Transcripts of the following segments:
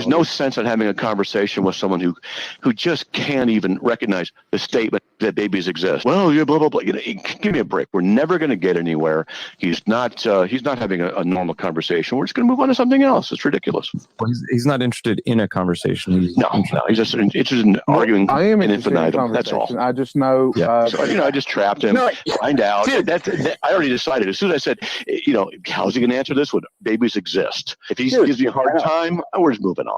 there's no sense in having a conversation with someone who just can't even recognize the statement that babies exist. Well, yeah, blah blah blah. Give me a break. We're never going to get anywhere. He's not having a normal conversation. We're just going to move on to something else. It's ridiculous. Well, he's not interested in a conversation. He's just interested in arguing. I am in interested in infinitum. That's all. I just know. So, I just trapped him. Find out. I already decided. As soon as I said, how's he going to answer this? Would babies exist? If he gives me a hard time, we're just moving on.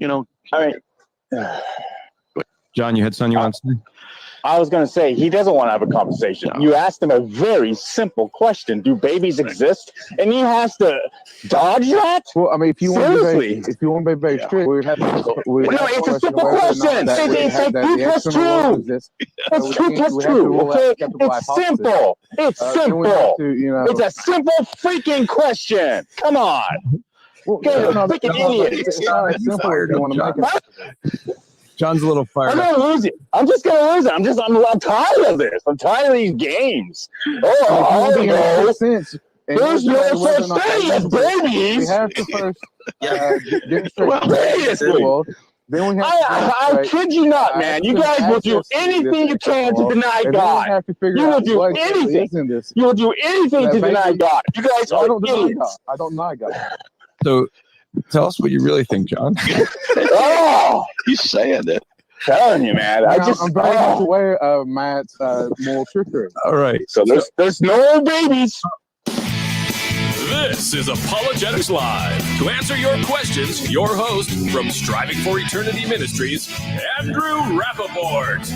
All right. John, you had something you want to say? I was going to say, he doesn't want to have a conversation. No. You asked him a very simple question. Do babies exist? And he has to dodge that? Well, I mean, if you want to be very strict, we would have to... it's a simple question. It's like 2 plus 2. It's 2 plus 2, okay? It's simple. It's simple. It's a simple freaking question. Come on. Freaking idiot. It's not as simple as you want to make it. John's a little fired. I'm going to lose it. I'm just going to lose it. I'm tired of this. I'm tired of these games. There's no such thing as babies. We have to first then we have I kid you not, man. You guys will do anything you can to deny God. You will do anything. You will do anything to deny God. You guys are idiots. I don't deny God. So tell us what you really think, John. He's saying it. Telling you, man. I'm very much aware of Matt's moral trickery. All right. So there's no babies. This is Apologetics Live. To answer your questions, your host from Striving for Eternity Ministries, Andrew Rappaport.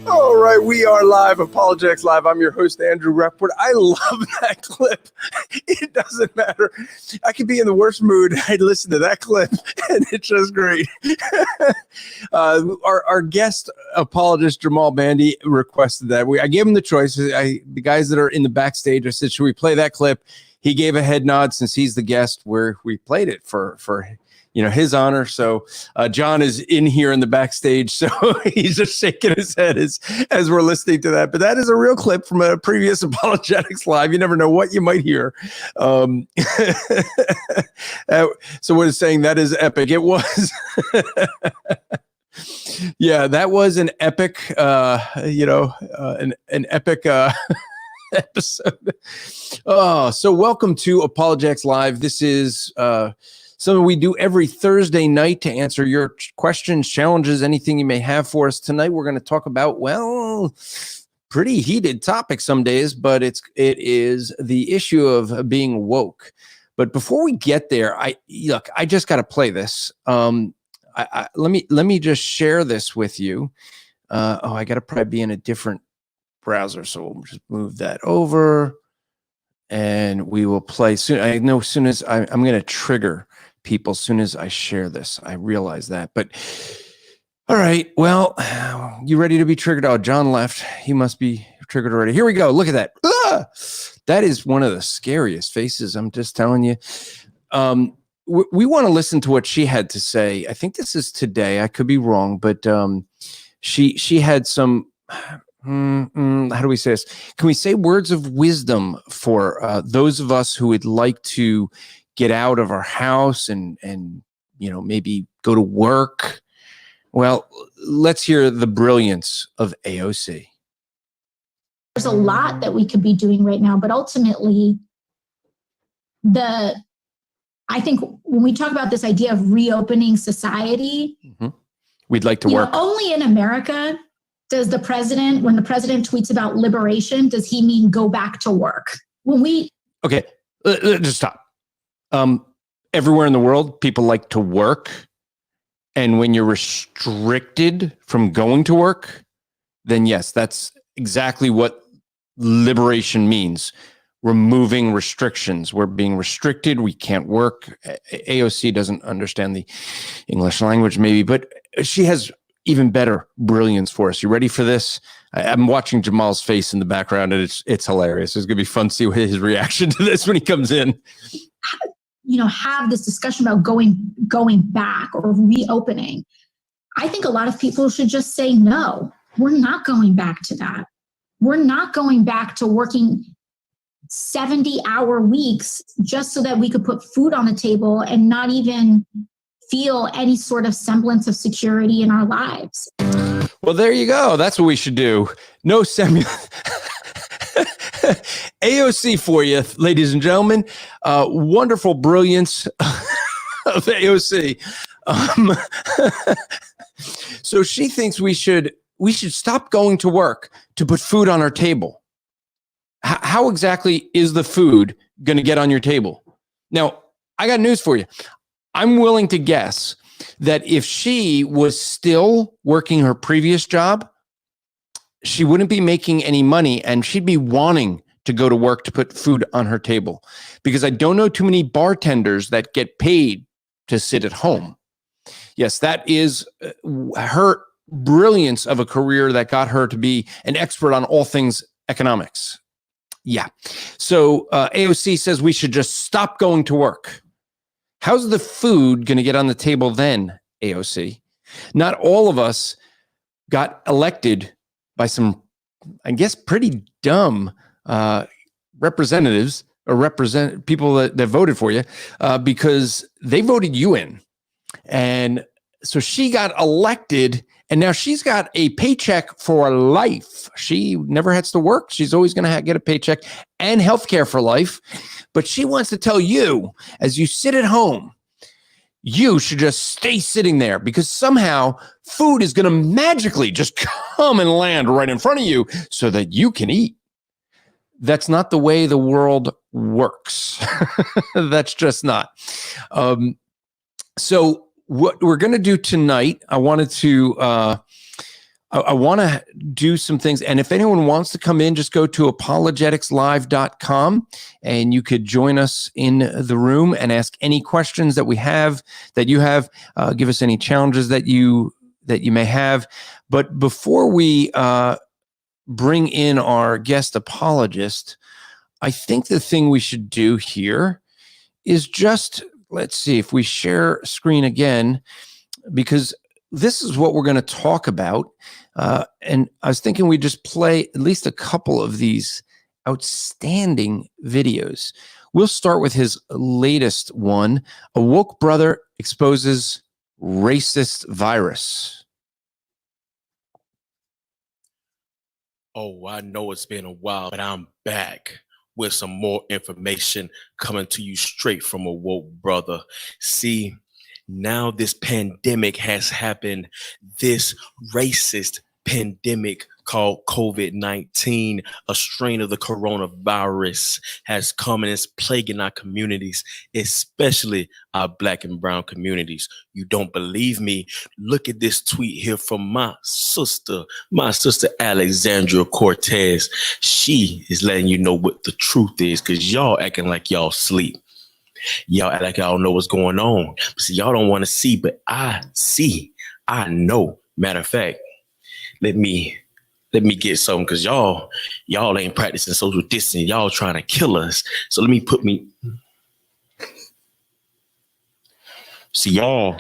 All right, we are live, Apologetics Live. I'm your host, Andrew Rappaport. I love that clip. It doesn't matter. I could be in the worst mood. I'd listen to that clip, and it's just great. Our guest apologist, Jamal Bandy, requested that. I gave him the choice. The guys that are in the backstage, I said, should we play that clip? He gave a head nod since he's the guest where we played it for his honor. So John is in here in the backstage, so he's just shaking his head as we're listening to that. But that is a real clip from a previous Apologetics Live. You never know what you might hear. So what is saying that is epic. It was. Yeah, that was an epic, an epic episode. So welcome to Apologetics Live. This is something we do every Thursday night to answer your questions, challenges, anything you may have for us. Tonight, we're going to talk about, pretty heated topic some days, but it is the issue of being woke. But before we get there, I just got to play this. Let me just share this with you. I got to probably be in a different browser, so we'll just move that over, and we will play soon. I know as soon as I'm going to trigger people as soon as I share this. I realize that, but all right. Well, you ready to be triggered? Oh, John left. He must be triggered already. Here we go. Look at that. That is one of the scariest faces. I'm just telling you. We want to listen to what she had to say. I think this is today. I could be wrong, but she had some. How do we say this? Can we say words of wisdom for those of us who would like to get out of our house and maybe go to work? Well, let's hear the brilliance of AOC. There's a lot that we could be doing right now, but ultimately, I think when we talk about this idea of reopening society, we'd like to work. Only in America does the president, when the president tweets about liberation, does he mean go back to work? Okay, just stop. Everywhere in the world, people like to work. And when you're restricted from going to work, then yes, that's exactly what liberation means. Removing restrictions. We're being restricted. We can't work. AOC doesn't understand the English language maybe, but she has even better brilliance for us. You ready for this? I'm watching Jamal's face in the background, and it's hilarious. It's going to be fun to see his reaction to this when he comes in. Have this discussion about going back or reopening. I think a lot of people should just say, no, we're not going back to that. We're not going back to working 70-hour weeks just so that we could put food on the table and not even feel any sort of semblance of security in our lives. Well, there you go. That's what we should do. No AOC for you, ladies and gentlemen. Wonderful brilliance of AOC. So she thinks we should stop going to work to put food on our table. How exactly is the food going to get on your table? Now, I got news for you. I'm willing to guess that if she was still working her previous job, she wouldn't be making any money and she'd be wanting to go to work to put food on her table, because I don't know too many bartenders that get paid to sit at home. Yes, that is her brilliance of a career that got her to be an expert on all things economics. Yeah. So AOC says we should just stop going to work. How's the food going to get on the table then, AOC? Not all of us got elected by some, I guess, pretty dumb representatives or people that voted for you because they voted you in. And so she got elected, and now she's got a paycheck for life. She never has to work. She's always going to get a paycheck and healthcare for life. But she wants to tell you, as you sit at home, you should just stay sitting there because somehow food is going to magically just come and land right in front of you so that you can eat. That's not the way the world works. That's just not. So what we're going to do tonight, I want to do some things. And if anyone wants to come in, just go to apologeticslive.com and you could join us in the room and ask any questions that you have, give us any challenges that you may have. But before we bring in our guest apologist, I think the thing we should do here is just, let's see if we share screen again, because this is what we're going to talk about. And I was thinking we just play at least a couple of these outstanding videos. We'll start with his latest one. A woke brother exposes racist virus. Oh, I know it's been a while, but I'm back with some more information coming to you straight from a woke brother. See, now this pandemic has happened. This racist pandemic called COVID-19, a strain of the coronavirus, has come and is plaguing our communities, especially our Black and brown communities. You don't believe me? Look at this tweet here from my sister Alexandria Cortez. She is letting you know what the truth is, because y'all acting like y'all sleep. Y'all act like y'all know what's going on. See, y'all don't want to see, but I see. I know. Matter of fact, let me get something, because y'all ain't practicing social distancing. Y'all trying to kill us. So let me see, y'all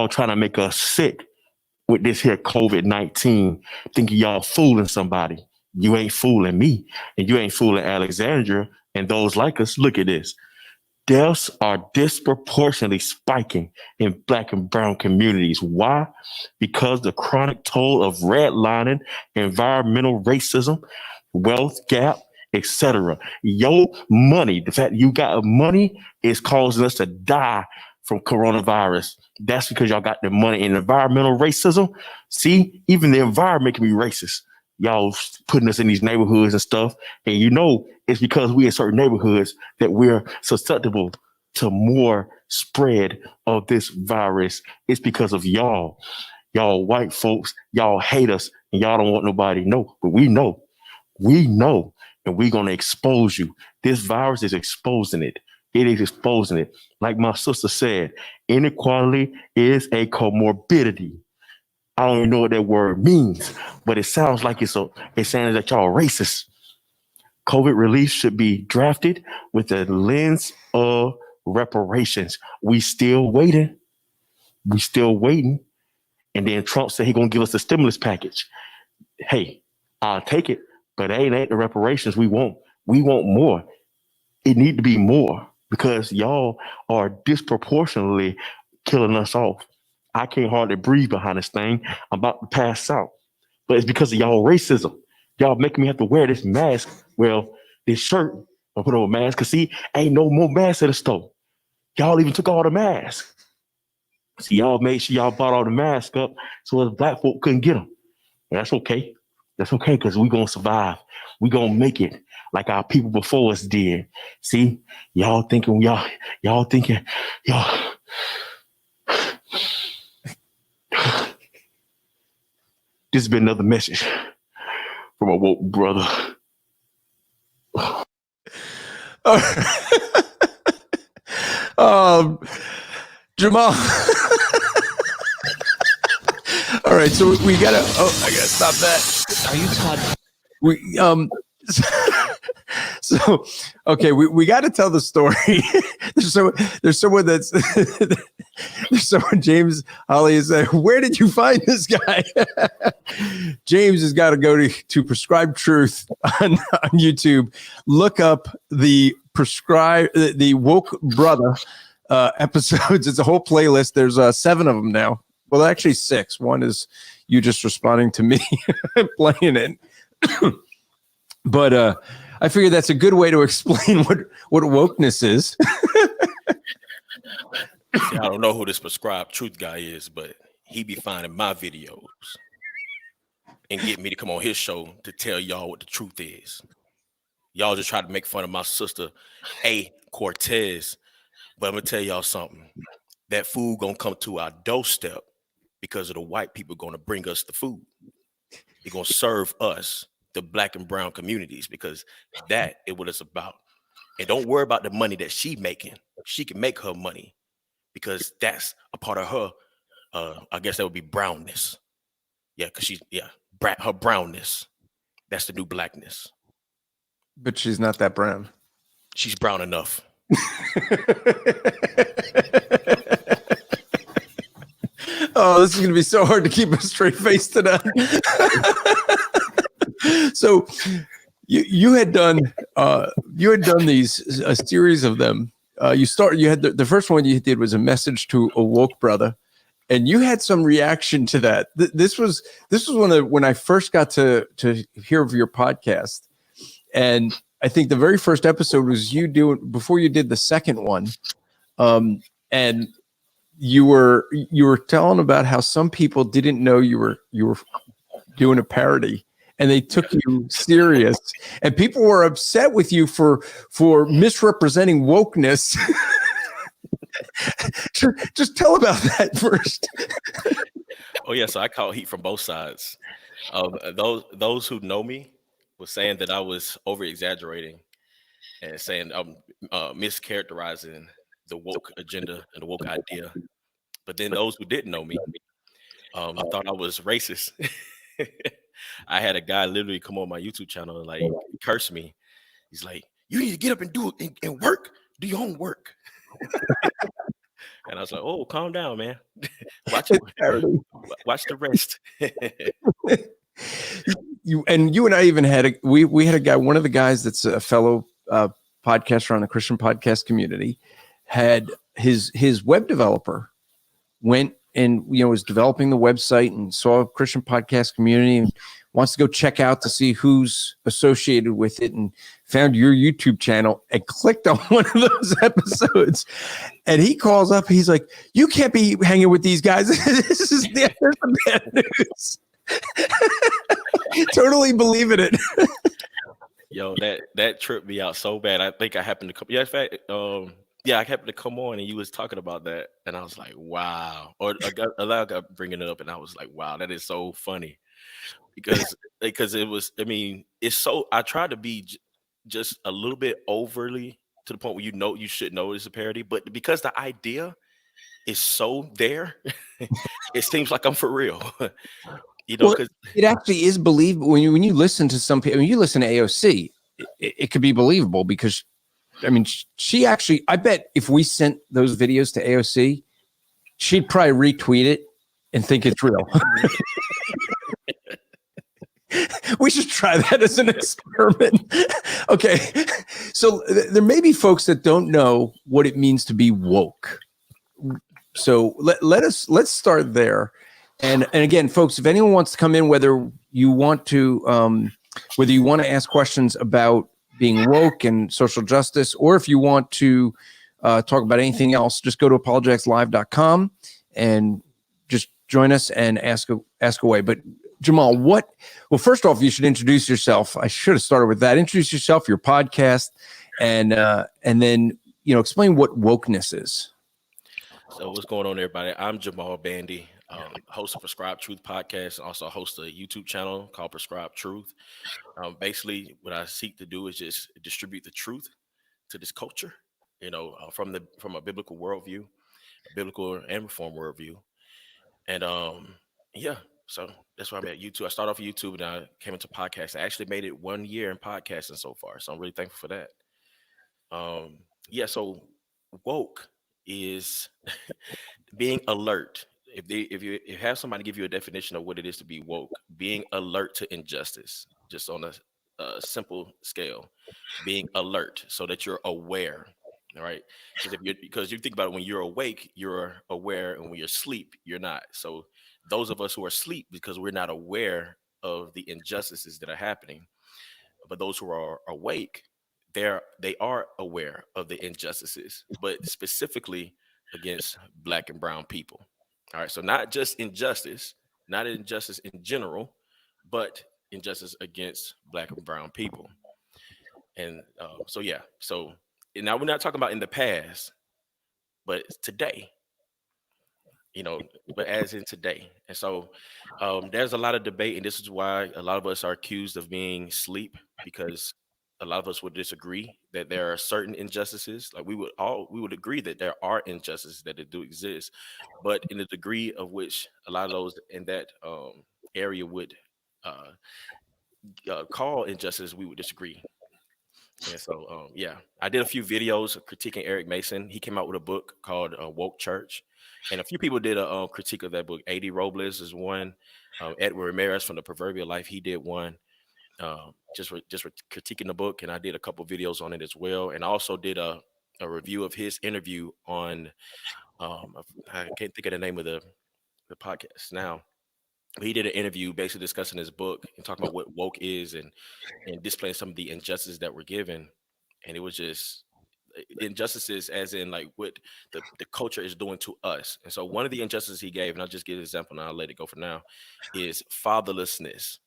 trying to make us sick with this here COVID-19, thinking y'all fooling somebody. You ain't fooling me, and you ain't fooling Alexandria and those like us. Look at this. Deaths are disproportionately spiking in Black and brown communities. Why? Because the chronic toll of redlining, environmental racism, wealth gap, etc. Your money, the fact you got money, is causing us to die from coronavirus. That's because y'all got the money. And environmental racism, see, even the environment can be racist. Y'all putting us in these neighborhoods and stuff. And you know, it's because we in certain neighborhoods that we're susceptible to more spread of this virus. It's because of y'all. Y'all white folks, y'all hate us and y'all don't want nobody to know. But we know, and we're going to expose you. This virus is exposing it. It is exposing it. Like my sister said, inequality is a comorbidity. I don't even know what that word means, but it sounds like it's saying that y'all are racist. COVID relief should be drafted with the lens of reparations. We still waiting. And then Trump said he's going to give us a stimulus package. Hey, I'll take it, but it ain't the reparations we want. We want more. it need to be more because y'all are disproportionately killing us off. I can't hardly breathe behind this thing. I'm about to pass out. But it's because of y'all racism. Y'all making me have to wear this mask. Well, this shirt. I put on a mask. Cause see, ain't no more masks at the store. Y'all even took all the masks. See, y'all made sure y'all bought all the masks up so the black folk couldn't get them. And that's okay. That's okay, because we're gonna survive. We're gonna make it like our people before us did. See, y'all thinking. This has been another message from a woke brother. Jamal. All right, so we gotta. Oh, I gotta stop that. Are you Todd? So okay, we got to tell the story. there's someone that's there's someone, James Holly, is saying, where did you find this guy? James has got to go to Prescribed Truth on YouTube. Look up the woke brother episodes. It's a whole playlist. There's 7 of them now. Well, actually 6. One is you just responding to me playing it. But I figure that's a good way to explain what wokeness is. See, I don't know who this Prescribed Truth guy is, but he be finding my videos and get me to come on his show to tell y'all what the truth is. Y'all just try to make fun of my sister, A. Cortez, but I'm gonna tell y'all something. That food gonna come to our doorstep because of the white people gonna bring us the food. They're gonna serve us, the black and brown communities, because that is what it's about. And don't worry about the money that she making. She can make her money because that's a part of her. I guess that would be brownness. Yeah, because her brownness. That's the new blackness. But she's not that brown. She's brown enough. Oh, this is going to be so hard to keep a straight face tonight. So you had done these a series of them. You had the first one you did was a message to a woke brother, and you had some reaction to that. This was when I first got to hear of your podcast, and I think the very first episode was you doing before you did the second one, and you were telling about how some people didn't know you were doing a parody. And they took you serious, and people were upset with you for misrepresenting wokeness. Just tell about that first. Oh yeah, so I caught heat from both sides. Those who know me were saying that I was over exaggerating and saying I'm mischaracterizing the woke agenda and the woke idea. But then those who didn't know me, thought I was racist. I had a guy literally come on my YouTube channel and like curse me. He's like, "You need to get up and do it and work. Do your own work." And I was like, "Oh, calm down, man. Watch the rest." You and I even had we had a guy. One of the guys that's a fellow podcaster on the Christian podcast community had his web developer went and was developing the website and saw a Christian podcast community and wants to go check out to see who's associated with it, and found your YouTube channel and clicked on one of those episodes. And he calls up, he's like, "You can't be hanging with these guys. This is there's some bad news." Totally believe in it. Yo, that tripped me out so bad. I think I happened to come. Yeah, in fact, I happened to come on and you was talking about that, and I was like, wow. Or a got bringing it up, and I was like, wow, that is so funny, because it was. I mean, it's so. I tried to be just a little bit overly to the point where you should know it's a parody, but because the idea is so there, it seems like I'm for real. Because it actually is believable when you listen to some people. When you listen to AOC, it could be believable because. I mean, she actually, I bet if we sent those videos to AOC, she'd probably retweet it and think it's real. We should try that as an experiment. Okay. So there may be folks that don't know what it means to be woke. So let's start there. And again, folks, if anyone wants to come in, whether you want to ask questions about being woke and social justice, or if you want to talk about anything else, just go to apologeticslive.com and just join us and ask away. But Jamal, well, first off, you should introduce yourself. I should have started with that. Introduce yourself, your podcast, and then, explain what wokeness is. So what's going on, everybody? I'm Jamal Bandy, host of Prescribed Truth podcast, and also host a YouTube channel called Prescribed Truth. Basically, what I seek to do is just distribute the truth to this culture, from a biblical worldview, a biblical and reform worldview. And so that's why I'm at YouTube. I started off YouTube and I came into podcasting. I actually made it 1 year in podcasting so far, so I'm really thankful for that. So woke is being alert. If you have somebody give you a definition of what it is to be woke, being alert to injustice, just on a simple scale, being alert so that you're aware. All right, because you think about it, when you're awake, you're aware, and when you're asleep, you're not. So those of us who are asleep, because we're not aware of the injustices that are happening, but those who are awake, they are aware of the injustices, but specifically against Black and brown people. All right, so not just injustice, not injustice in general, but injustice against Black and brown people. And so now we're not talking about in the past, but today, but as in today. And so there's a lot of debate, and this is why a lot of us are accused of being asleep, because a lot of us would disagree that there are certain injustices. Like we would agree that there are injustices that do exist, but in the degree of which a lot of those in that area would call injustice, we would disagree. And so, I did a few videos critiquing Eric Mason. He came out with a book called Woke Church. And a few people did a critique of that book. A.D. Robles is one. Edward Ramirez from The Proverbial Life, he did one. Just critiquing the book. And I did a couple videos on it as well. And I also did a review of his interview on, I can't think of the name of the podcast now. He did an interview basically discussing his book and talking about what woke is and displaying some of the injustices that were given. And it was just injustices as in like what the culture is doing to us. And so one of the injustices he gave, and I'll just give an example and I'll let it go for now, is fatherlessness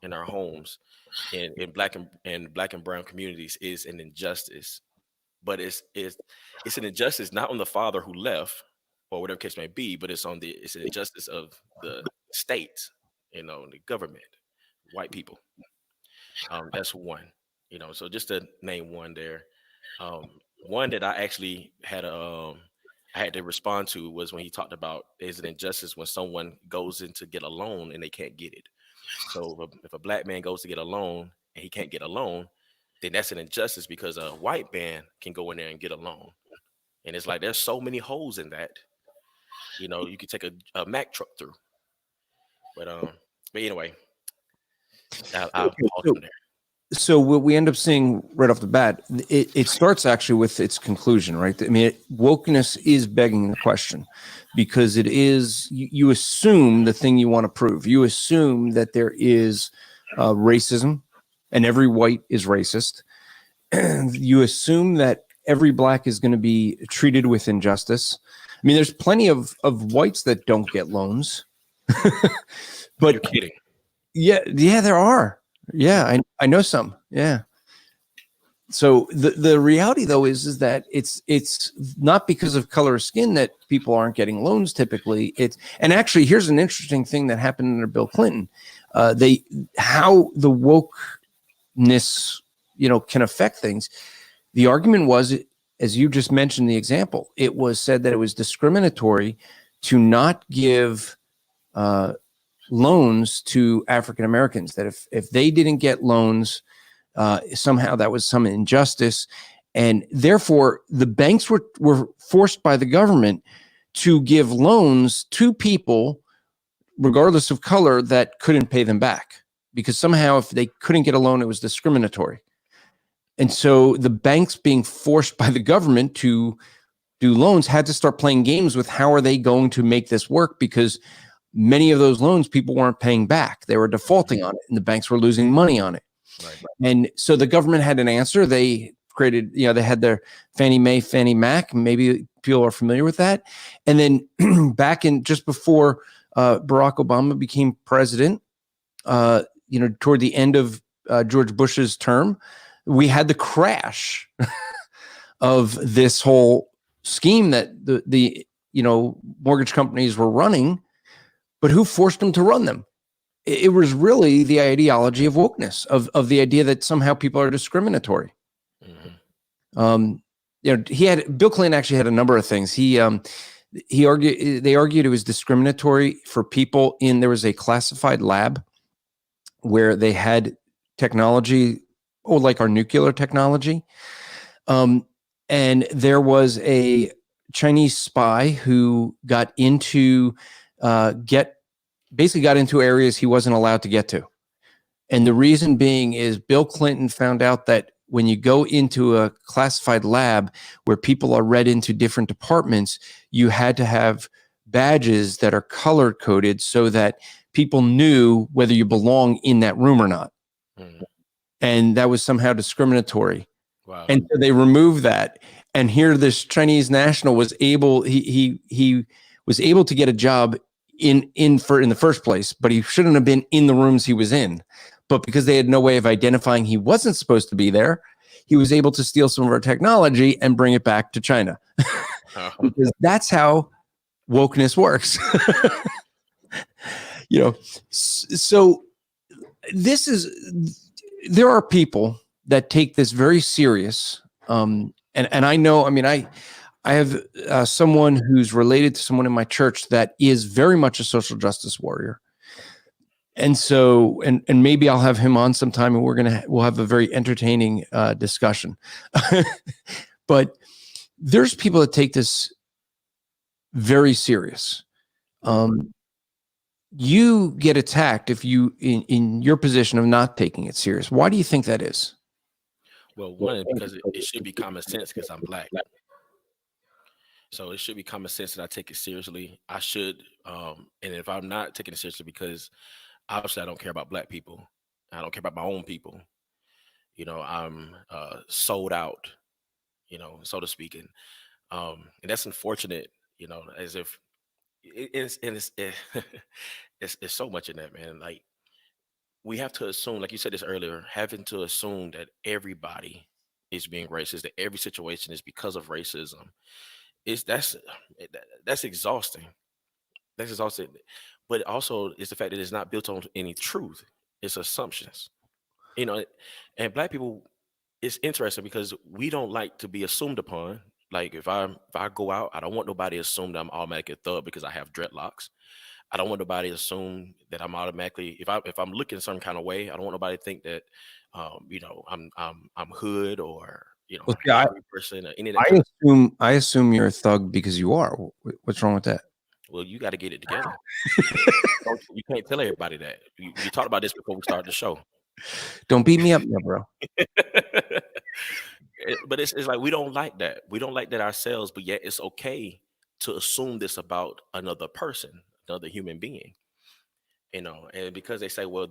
in our homes in Black and brown communities is an injustice. But it's an injustice not on the father who left, or whatever case may be, but it's an injustice of the state, the government, white people. That's one, so just to name one there. One that I actually had I had to respond to was when he talked about there's an injustice when someone goes in to get a loan and they can't get it. So if a Black man goes to get a loan and he can't get a loan, then that's an injustice because a white man can go in there and get a loan. And it's like there's so many holes in that. You could take a Mack truck through. But anyway, I'll pause from there. So what we end up seeing right off the bat, it starts actually with its conclusion, right? I mean, wokeness is begging the question because it is, you assume the thing you want to prove. You assume that there is racism and every white is racist. You assume that every Black is going to be treated with injustice. I mean, there's plenty of whites that don't get loans. But you're kidding. Yeah, there are. Yeah, I know some. Yeah. So the reality though is that it's not because of color of skin that people aren't getting loans typically. And actually here's an interesting thing that happened under Bill Clinton. How the wokeness, can affect things. The argument was, as you just mentioned the example, it was said that it was discriminatory to not give loans to African Americans, that if they didn't get loans, somehow that was some injustice. And therefore, the banks were forced by the government to give loans to people regardless of color, that couldn't pay them back because somehow if they couldn't get a loan, it was discriminatory. And so the banks being forced by the government to do loans had to start playing games with how are they going to make this work, because many of those loans people weren't paying back. They were defaulting on it and the banks were losing money on it. Right. And so the government had an answer. They created, they had their Fannie Mae, Fannie Mac. Maybe people are familiar with that. And then back in just before Barack Obama became president, toward the end of George Bush's term, we had the crash of this whole scheme that the mortgage companies were running, but who forced them to run them? It was really the ideology of wokeness, of the idea that somehow people are discriminatory. Mm-hmm. Bill Clinton actually had a number of things. They argued it was discriminatory for people there was a classified lab where they had technology, like our nuclear technology. And there was a Chinese spy who got into areas he wasn't allowed to get to. And the reason being is Bill Clinton found out that when you go into a classified lab where people are read into different departments, you had to have badges that are color coded so that people knew whether you belong in that room or not. Mm-hmm. And that was somehow discriminatory. Wow. And so they removed that. And here this Chinese national was able, he was able to get a job in the first place, but he shouldn't have been in the rooms he was in. But because they had no way of identifying he wasn't supposed to be there, he was able to steal some of our technology and bring it back to China. Because that's how wokeness works. So there are people that take this very serious. And I know, I have someone who's related to someone in my church that is very much a social justice warrior. And so, and maybe I'll have him on sometime and we'll have a very entertaining discussion. But there's people that take this very serious. You get attacked if you, in your position of not taking it serious. Why do you think that is? Well, one, because it should be common sense because I'm black. So it should be common sense that I take it seriously. I should, and if I'm not taking it seriously, because obviously I don't care about black people. I don't care about my own people. I'm sold out, so to speak. And that's unfortunate, as if it's so much in that, man. Like, we have to assume, like you said this earlier, having to assume that everybody is being racist, that every situation is because of racism. That's exhausting. That's exhausting. But also it's the fact that it's not built on any truth. It's assumptions. And black people, it's interesting because we don't like to be assumed upon. Like if I go out, I don't want nobody to assume that I'm automatically a thug because I have dreadlocks. I don't want nobody to assume that I'm automatically, if I'm looking some kind of way, I don't want nobody to think that I'm hood or person or any of that. I assume you're a thug because you are. What's wrong with that? Well, you got to get it together. You can't tell everybody that. You talked about this before we started the show. Don't beat me up, now, bro. But it's like we don't like that. We don't like that ourselves, but yet it's okay to assume this about another person, another human being. And because they say, well,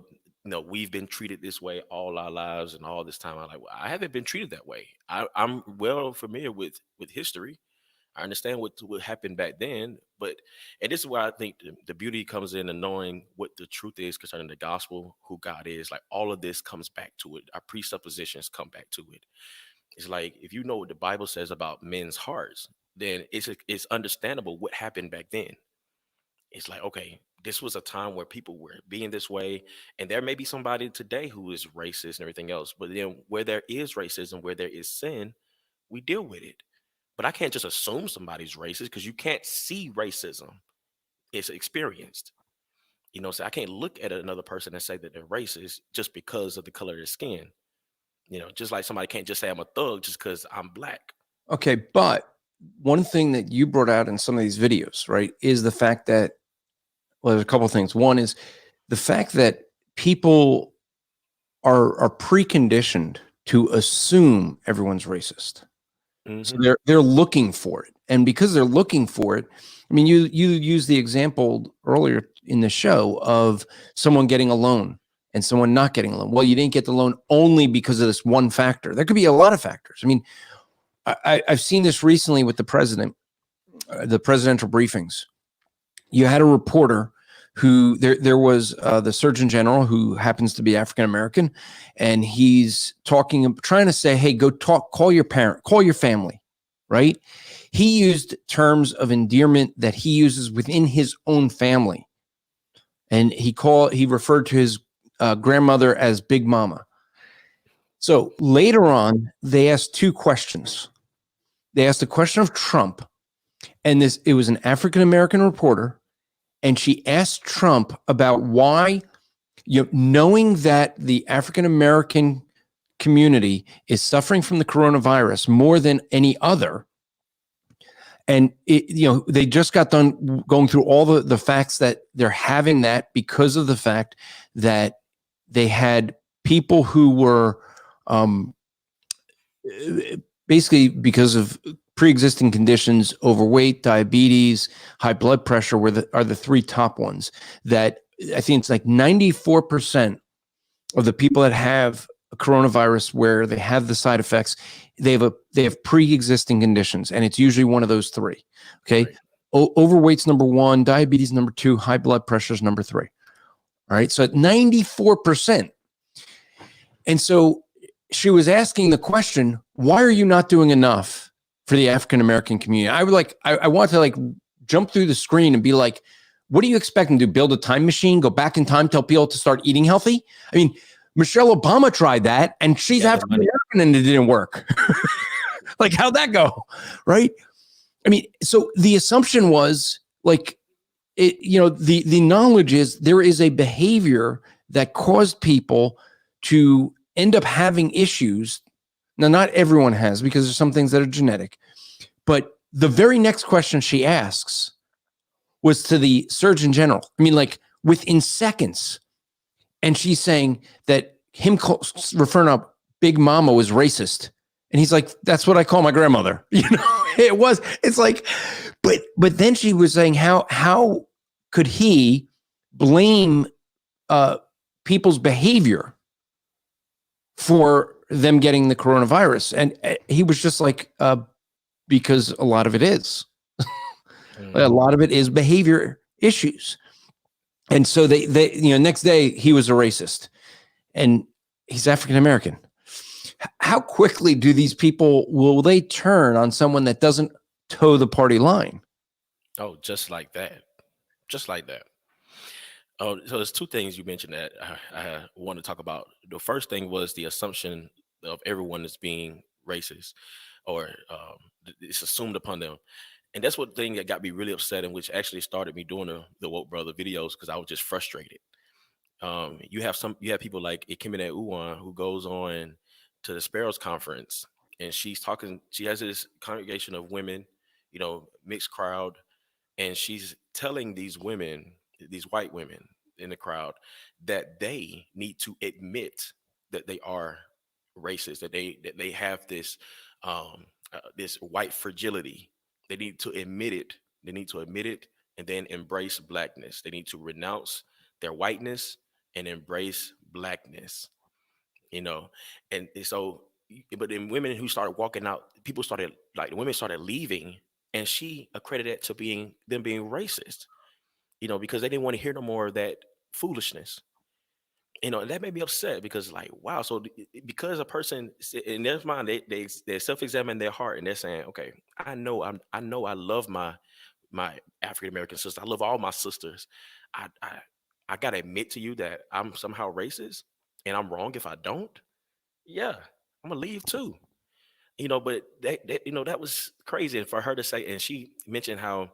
we've been treated this way all our lives and all this time. I'm like, well, I haven't been treated that way. I'm well familiar with history. I understand what happened back then, and this is where I think the beauty comes in and knowing what the truth is concerning the gospel, who God is. Like all of this comes back to it. Our presuppositions come back to it. It's like, if you know what the Bible says about men's hearts, then it's understandable what happened back then. It's like, okay, this was a time where people were being this way, and there may be somebody today who is racist and everything else, but then where there is racism, where there is sin, we deal with it. But I can't just assume somebody's racist because you can't see racism. It's experienced. So I can't look at another person and say that they're racist just because of the color of their skin. Just like somebody can't just say I'm a thug just because I'm black. Okay, but one thing that you brought out in some of these videos, right, is the fact that Well, there's a couple of things. One is the fact that people are preconditioned to assume everyone's racist. So they're looking for it, and because they're looking for it, I mean, you used the example earlier in the show of someone getting a loan and someone not getting a loan. Well, you didn't get the loan only because of this one factor. There could be a lot of factors. I mean, I've seen this recently with the president, the presidential briefings. You had a reporter who there was the Surgeon General, who happens to be African American, and he's trying to say, hey, go talk, call your parent, call your family, right? He used terms of endearment that he uses within his own family, and he referred to his grandmother as Big Mama. So later on, they asked two questions. They asked a question of Trump, and it was an African American reporter. And she asked Trump about why, knowing that the African-American community is suffering from the coronavirus more than any other. And, they just got done going through all the facts that they're having that because of the fact that they had people who were basically because of pre-existing conditions, overweight, diabetes, high blood pressure are the three top ones. That I think it's like 94% of the people that have a coronavirus where they have the side effects, they have pre-existing conditions, and it's usually one of those three. Okay, right. Overweight's number one, diabetes number two, high blood pressure is number three. All right, so at 94%, and so she was asking the question, why are you not doing enough for the African-American community? I want to jump through the screen and be like, what are you expecting to do? Build a time machine, go back in time, tell people to start eating healthy? I mean, Michelle Obama tried that, and she's African-American, and it didn't work. Like, how'd that go? Right? I mean, so the assumption was the knowledge is there is a behavior that caused people to end up having issues. Now, not everyone has, because there's some things that are genetic. But the very next question she asks was to the Surgeon General. I mean, within seconds. And she's saying that him referring to Big Mama was racist. And he's like, that's what I call my grandmother. It's like, but then she was saying, how could he blame people's behavior for them getting the coronavirus? And he was just like, because a lot of it is. A lot of it is behavior issues. And so they next day he was a racist, and he's African American. How quickly do these people, will they turn on someone that doesn't toe the party line? Oh, just like that. Just like that. Oh, so there's two things you mentioned that I want to talk about. The first thing was the assumption of everyone as being racist, or it's assumed upon them. And that's what thing that got me really upset, and which actually started me doing the Woke Brother videos, because I was just frustrated. You have people like Ekemine Uwan, who goes on to the Sparrows Conference, and she has this congregation of women, mixed crowd, and she's telling these women, these white women in the crowd, that they need to admit that they are racist, that they have this this white fragility. They need to admit it. They need to admit it and then embrace blackness. They need to renounce their whiteness and embrace blackness. And so, but then women who started walking out, the women started leaving, and she accredited it to them being racist, because they didn't want to hear no more of that foolishness. And that made me upset, because wow, so because a person in their mind, they self-examine their heart, and they're saying, okay, I know I love my African-American sister. I love all my sisters. I gotta admit to you that I'm somehow racist, and I'm wrong if I don't. Yeah, I'm gonna leave too. But that was crazy. And for her to say, and she mentioned how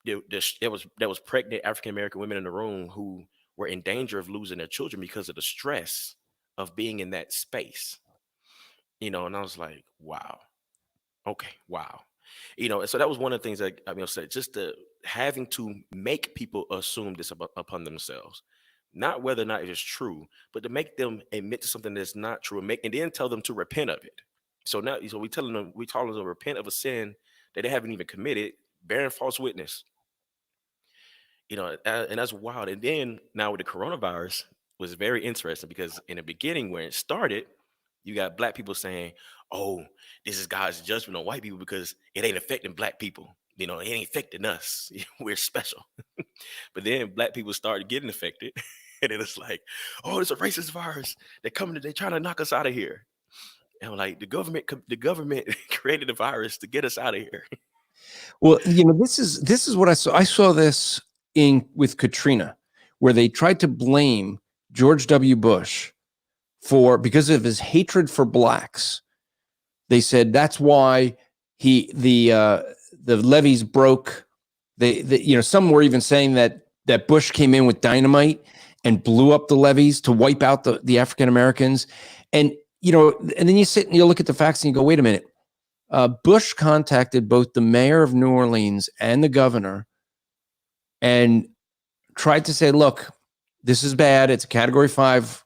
there was pregnant African-American women in the room who were in danger of losing their children because of the stress of being in that space. And I was like, wow. Okay, wow. So that was one of the things that said, just having to make people assume this upon themselves, not whether or not it is true, but to make them admit to something that's not true and then tell them to repent of it. So we telling them to repent of a sin that they haven't even committed, bearing false witness. And that's wild. And then now with the coronavirus was very interesting because in the beginning when it started, you got black people saying, "Oh, this is God's judgment on white people because it ain't affecting black people. It ain't affecting us. We're special." But then black people started getting affected, and then it's like, "Oh, it's a racist virus. They're trying to knock us out of here." And I'm like, the government created a virus to get us out of here. Well, this is what I saw. I saw this with Katrina, where they tried to blame George W. Bush because of his hatred for blacks. They said that's why the levees broke. Some were even saying that Bush came in with dynamite and blew up the levees to wipe out the African Americans. And then you sit and you look at the facts and you go, wait a minute. Bush contacted both the mayor of New Orleans and the governor and tried to say, look, this is bad. It's a Category 5,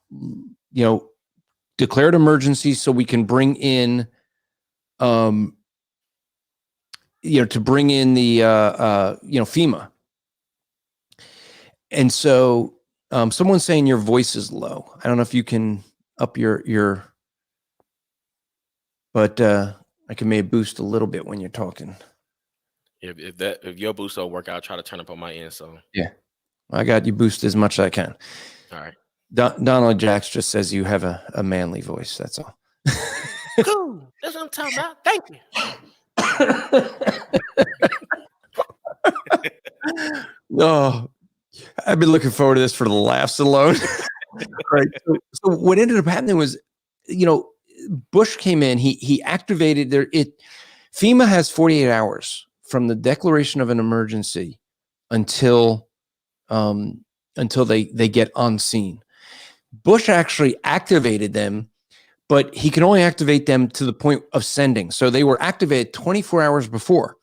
declared emergency so we can bring in, to bring in the, FEMA. And so someone's saying your voice is low. I don't know if you can up your but I can maybe boost a little bit when you're talking. If your boost don't work, I'll try to turn up on my end. So yeah, I got you boosted as much as I can. All right. Donald Jacks just says you have a manly voice. That's all. Cool. That's what I'm talking about. Thank you. Oh, I've been looking forward to this for the laughs alone. Right. So what ended up happening was, Bush came in. He activated FEMA has 48 hours from the declaration of an emergency until they get on scene. Bush actually activated them, but he can only activate them to the point of sending. So they were activated 24 hours before,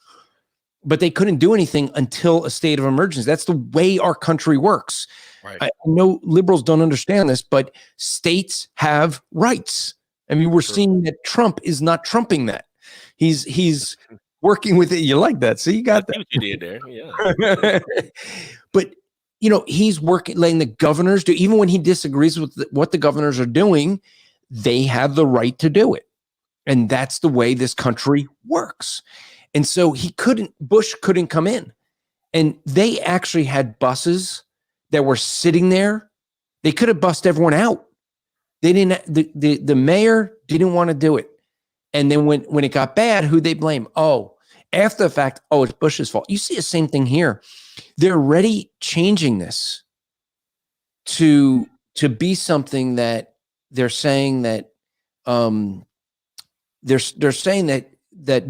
but they couldn't do anything until a state of emergency. That's the way our country works. Right. I know liberals don't understand this, but states have rights. I mean, we're seeing that Trump is not trumping that. He's working with it. You like that? So you got that. What you did there, yeah. But he's letting the governors do. Even when he disagrees with what the governors are doing, they have the right to do it, and that's the way this country works. And so Bush couldn't come in, and they actually had buses that were sitting there. They could have bussed everyone out. They didn't. The mayor didn't want to do it. And then when it got bad, who they blame? Oh, after the fact, it's Bush's fault. You see the same thing here. They're already changing this to be something that they're saying that they're saying that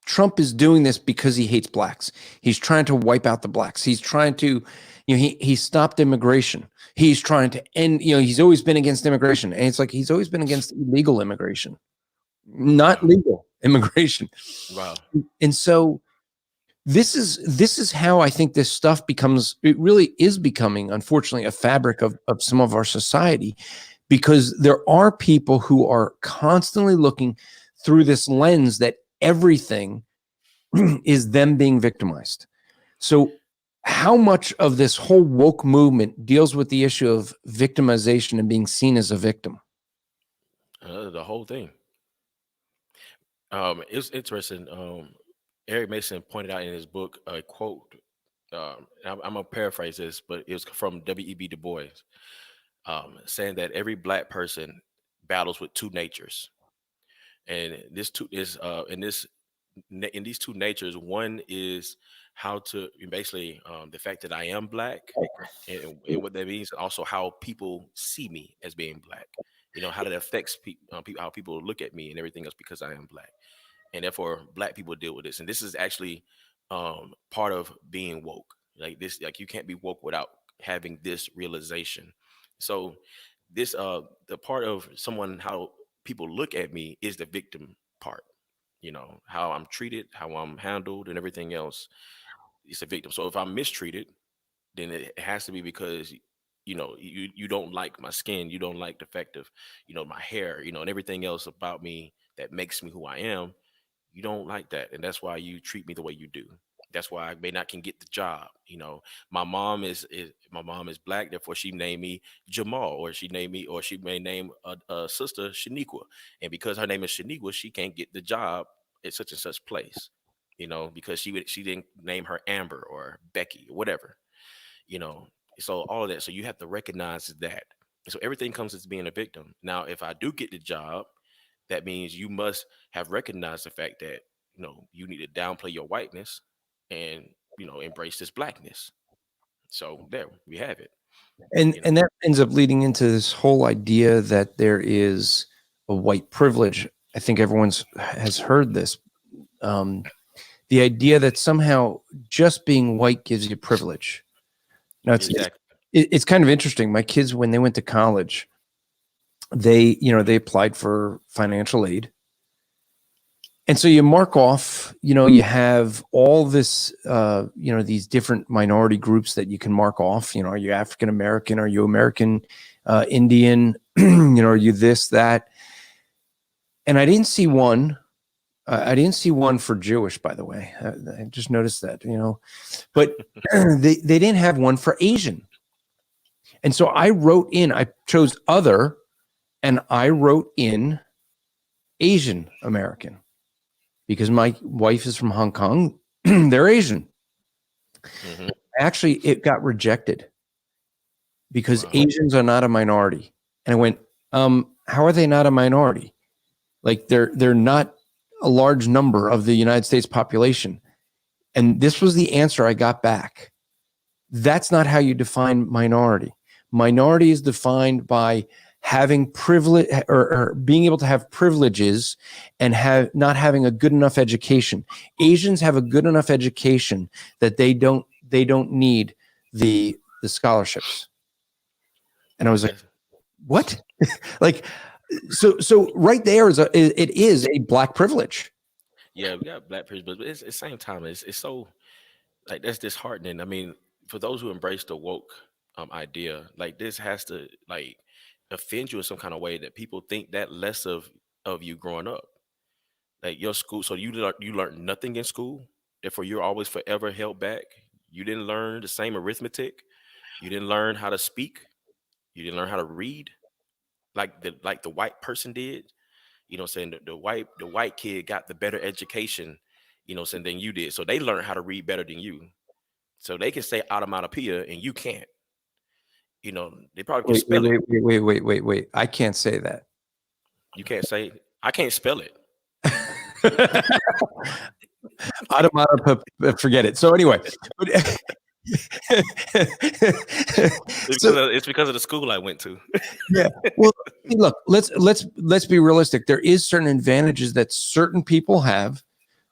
Trump is doing this because he hates blacks. He's trying to wipe out the blacks. He's trying to, he stopped immigration. He's trying to end, he's always been against immigration. And it's like he's always been against illegal immigration, not legal immigration. Wow. And so this is how I think this stuff it really is becoming, unfortunately, a fabric of some of our society, because there are people who are constantly looking through this lens that everything is them being victimized. So how much of this whole woke movement deals with the issue of victimization and being seen as a victim? The whole thing. It's interesting. Eric Mason pointed out in his book a quote. I'm gonna paraphrase this, but it was from W.E.B. Du Bois, saying that every black person battles with two natures, and this two is in these two natures. One is how to basically the fact that I am black, and what that means, and also how people see me as being black. How that affects people, how people look at me and everything else because I am black. And therefore black people deal with this. And this is actually part of being woke. Like this, like you can't be woke without having this realization. So this the part of how people look at me is the victim part. How I'm treated, how I'm handled, and everything else. it's a victim. So if I'm mistreated, then it has to be because you don't like my skin, you don't like defective, my hair, and everything else about me that makes me who I am. You don't like that, and that's why you treat me the way you do. That's why I may not can get the job. My mom is black, therefore she named me Jamal, or she may name a sister Shaniqua, and because her name is Shaniqua, she can't get the job at such and such place. Because she didn't name her Amber or Becky or whatever. you know so all of that, so you have to recognize that. So everything comes as being a victim. Now if I do get the job, that means you must have recognized the fact that you need to downplay your whiteness and embrace this blackness. So there we have it. And that ends up leading into this whole idea that there is a white privilege. I think everyone's has heard this. The idea that somehow just being white gives you privilege. Now it's kind of interesting. My kids, when they went to college, they applied for financial aid. And so you mark off, you have all this, these different minority groups that you can mark off. Are you African American? Are you American Indian? Are you this, that? And I didn't see one. I didn't see one for Jewish, by the way. I just noticed that, but they didn't have one for Asian. And so I chose other, and I wrote in Asian American because my wife is from Hong Kong. They're Asian. Mm-hmm. Actually, it got rejected because Asians are not a minority. And I went, how are they not a minority? Like they're not a large number of the United States population. And this was the answer I got back. That's not how you define minority. Minority is defined by having privilege or being able to have privileges and not having a good enough education. Asians have a good enough education that they don't need the scholarships. And I was like, what? Like, so right there it is a black privilege. Yeah, we got black privilege, but it's at the same time, it's so like that's disheartening. I mean, for those who embrace the woke idea, like this has to like offend you in some kind of way that people think that less of you growing up. Like your school, so you learned nothing in school, therefore you're always forever held back. You didn't learn the same arithmetic. You didn't learn how to speak. You didn't learn how to read like the white person did. Saying the white kid got the better education, saying than you did. So they learned how to read better than you. So they can say automatopoeia and you can't. They probably can spell it. Wait. I can't say that. You can't say, I can't spell it. Forget it. So anyway. It's because of the school I went to. Yeah. Well, look, let's be realistic. There is certain advantages that certain people have.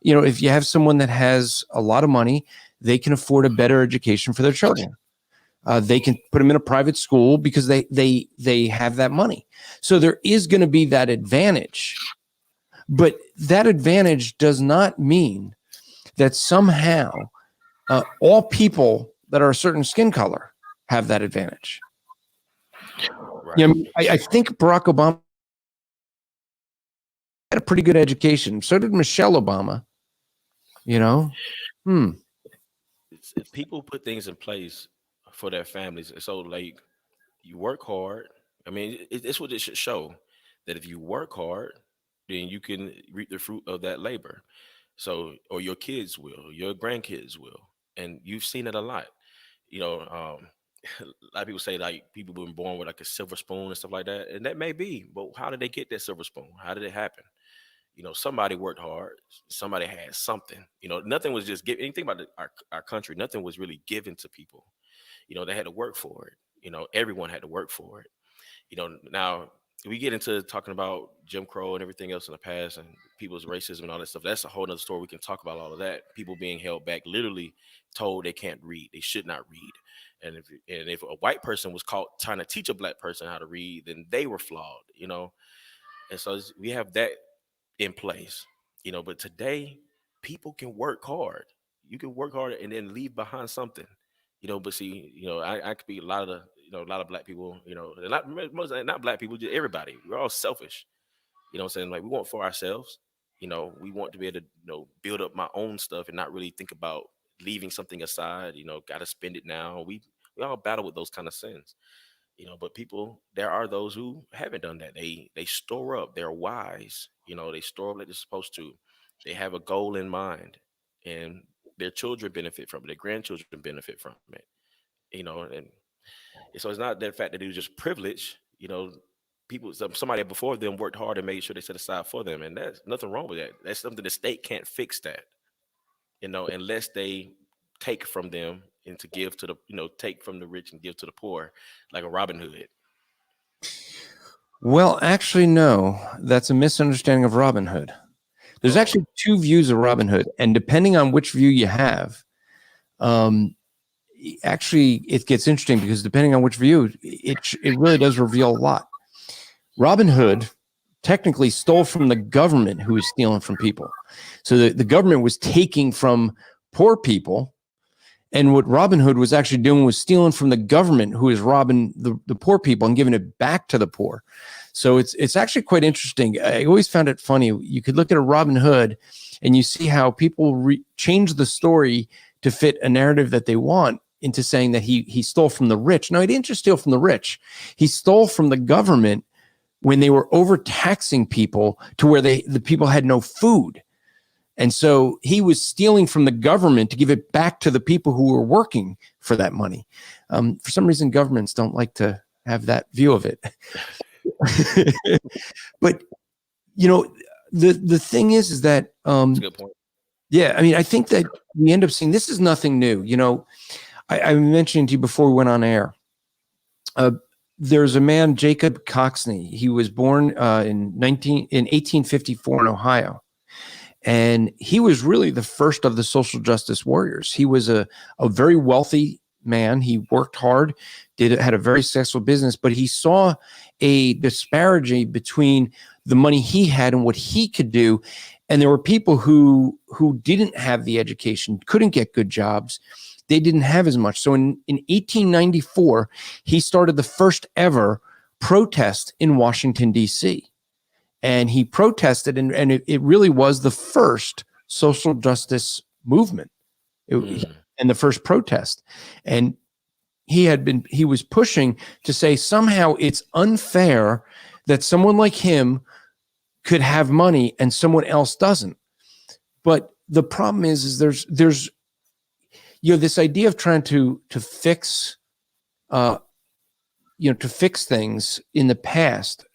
If you have someone that has a lot of money, they can afford a better education for their children. They can put them in a private school because they have that money. So there is going to be that advantage. But that advantage does not mean that somehow all people that are a certain skin color have that advantage. Right. I think Barack Obama had a pretty good education. So did Michelle Obama. People put things in place for their families. So like you work hard. I mean, it's what it should show, that if you work hard, then you can reap the fruit of that labor. So, or your kids will, your grandkids will. And you've seen it a lot. A lot of people say like people been born with like a silver spoon and stuff like that. And that may be, but how did they get that silver spoon? How did it happen? Somebody worked hard. Somebody had something. Nothing was just given. Anything about our country, nothing was really given to people. They had to work for it. Everyone had to work for it. Now we get into talking about Jim Crow and everything else in the past and people's racism and all that stuff. That's a whole nother story. We can talk about all of that. People being held back, literally told they can't read. They should not read. And if a white person was caught trying to teach a black person how to read, then they were flawed, And so we have that in place, But today, people can work hard. You can work hard and then leave behind something, but see, I could be a lot of a lot of black people, not black people, just everybody. We're all selfish. You know what I'm saying? Like, we want for ourselves. We want to be able to, build up my own stuff and not really think about leaving something aside, got to spend it now. We all battle with those kind of sins, but there are those who haven't done that. They store up, they're wise, they store up like they're supposed to. They have a goal in mind, and their children benefit from it, their grandchildren benefit from it, and so it's not the fact that it was just privilege, somebody before them worked hard and made sure they set aside for them, and that's nothing wrong with that. That's something the state can't fix that, unless they take from them and to give to the, take from the rich and give to the poor, like a Robin Hood. Well, actually, no, that's a misunderstanding of Robin Hood. There's actually two views of Robin Hood, and depending on which view you have, actually, it gets interesting because depending on which view, it really does reveal a lot. Robin Hood technically stole from the government who was stealing from people. So the government was taking from poor people, and what Robin Hood was actually doing was stealing from the government who is robbing the poor people and giving it back to the poor. So it's actually quite interesting. I always found it funny. You could look at a Robin Hood and you see how people change the story to fit a narrative that they want into saying that he stole from the rich. No, he didn't just steal from the rich. He stole from the government when they were overtaxing people to where the people had no food. And so he was stealing from the government to give it back to the people who were working for that money. For some reason, governments don't like to have that view of it. But, the thing is that, That's a good point. Yeah, I mean, I think that we end up seeing, this is nothing new. I mentioned to you before we went on air, there's a man, Jacob Coxney. He was born in 1854 in Ohio. And he was really the first of the social justice warriors. He was a very wealthy man. He worked hard, had a very successful business, but he saw a disparity between the money he had and what he could do. And there were people who didn't have the education, couldn't get good jobs. They didn't have as much. So in 1894, he started the first ever protest in Washington, D.C. And he protested, and it really was the first social justice movement and the first protest. And he was pushing to say somehow it's unfair that someone like him could have money and someone else doesn't. But the problem is there's this idea of trying to fix to fix things in the past.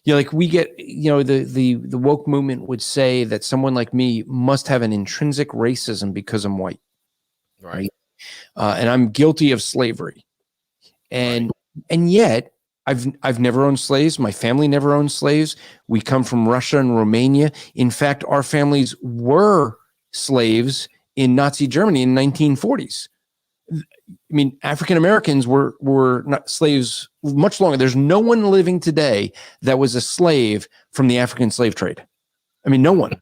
Like we get, the woke movement would say that someone like me must have an intrinsic racism because I'm white, right? And I'm guilty of slavery, and yet I've never owned slaves. My family never owned slaves. We come from Russia and Romania. In fact, our families were slaves in Nazi Germany in the 1940s. I mean, African Americans were not slaves much longer. There's no one living today that was a slave from the African slave trade. I mean, no one.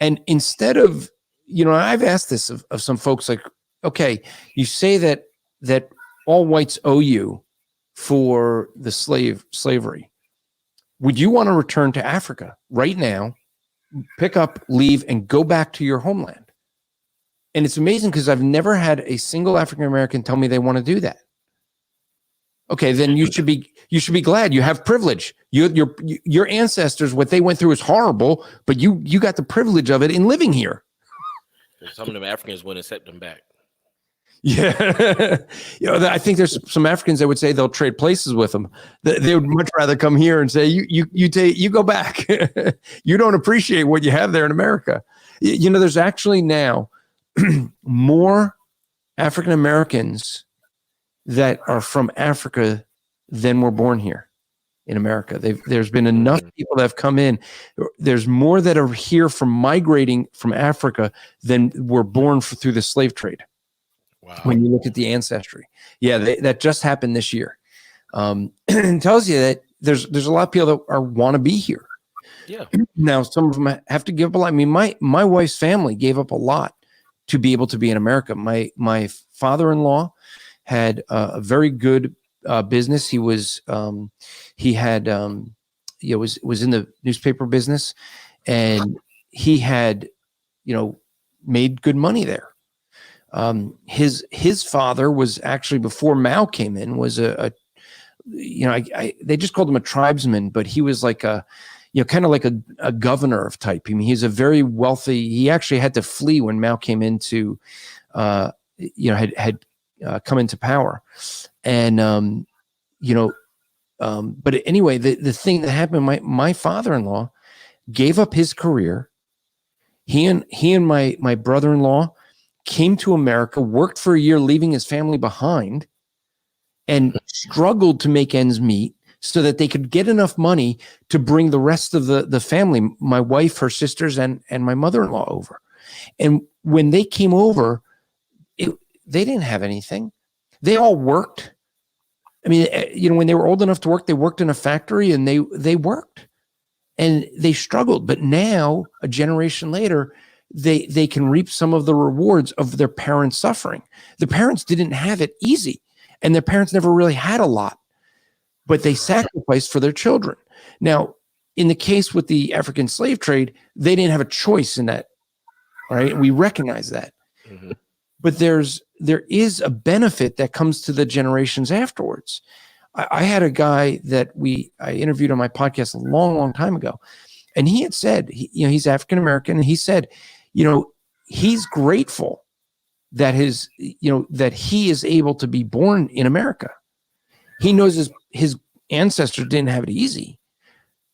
And instead of, I've asked this of some folks, like, okay, you say that all whites owe you for the slavery. Would you want to return to Africa right now, pick up, leave, and go back to your homeland? And it's amazing because I've never had a single African American tell me they want to do that. Okay, then you should be glad you have privilege. Your ancestors, what they went through is horrible, but you got the privilege of it in living here. Some of them Africans wouldn't accept them back. Yeah, I think there's some Africans that would say they'll trade places with them. They would much rather come here and say you go back. You don't appreciate what you have there in America. There's actually now more African Americans that are from Africa than were born here in America. There's been enough people that have come in. There's more that are here from migrating from Africa than were born through the slave trade. Wow. When you look at the ancestry. Yeah, that just happened this year. And tells you that there's a lot of people that want to be here. Yeah. Now, some of them have to give up a lot. I mean, my wife's family gave up a lot to be able to be in America. My father-in-law had a very good business. He was he had was in the newspaper business, and he had made good money there. His father was actually, before Mao came in, was they just called him a tribesman, but he was like kind of like a governor of type. I mean, he's a very wealthy. He actually had to flee when Mao came into, had come into power, and but anyway, the thing that happened, my father-in-law gave up his career. He and my brother-in-law came to America, worked for a year, leaving his family behind, and struggled to make ends meet so that they could get enough money to bring the rest of the family, my wife, her sisters, and my mother-in-law over. And when they came over, they didn't have anything. They all worked. I mean, when they were old enough to work, they worked in a factory, and they worked, and they struggled. But now, a generation later, they can reap some of the rewards of their parents' suffering. The parents didn't have it easy, and their parents never really had a lot, but they sacrificed for their children. Now, in the case with the African slave trade, they didn't have a choice in that, right? We recognize that. Mm-hmm. But there is a benefit that comes to the generations afterwards. I had a guy that I interviewed on my podcast a long, long time ago, and he had said, he's African American, and he said, he's grateful that that he is able to be born in America. He knows his ancestors didn't have it easy,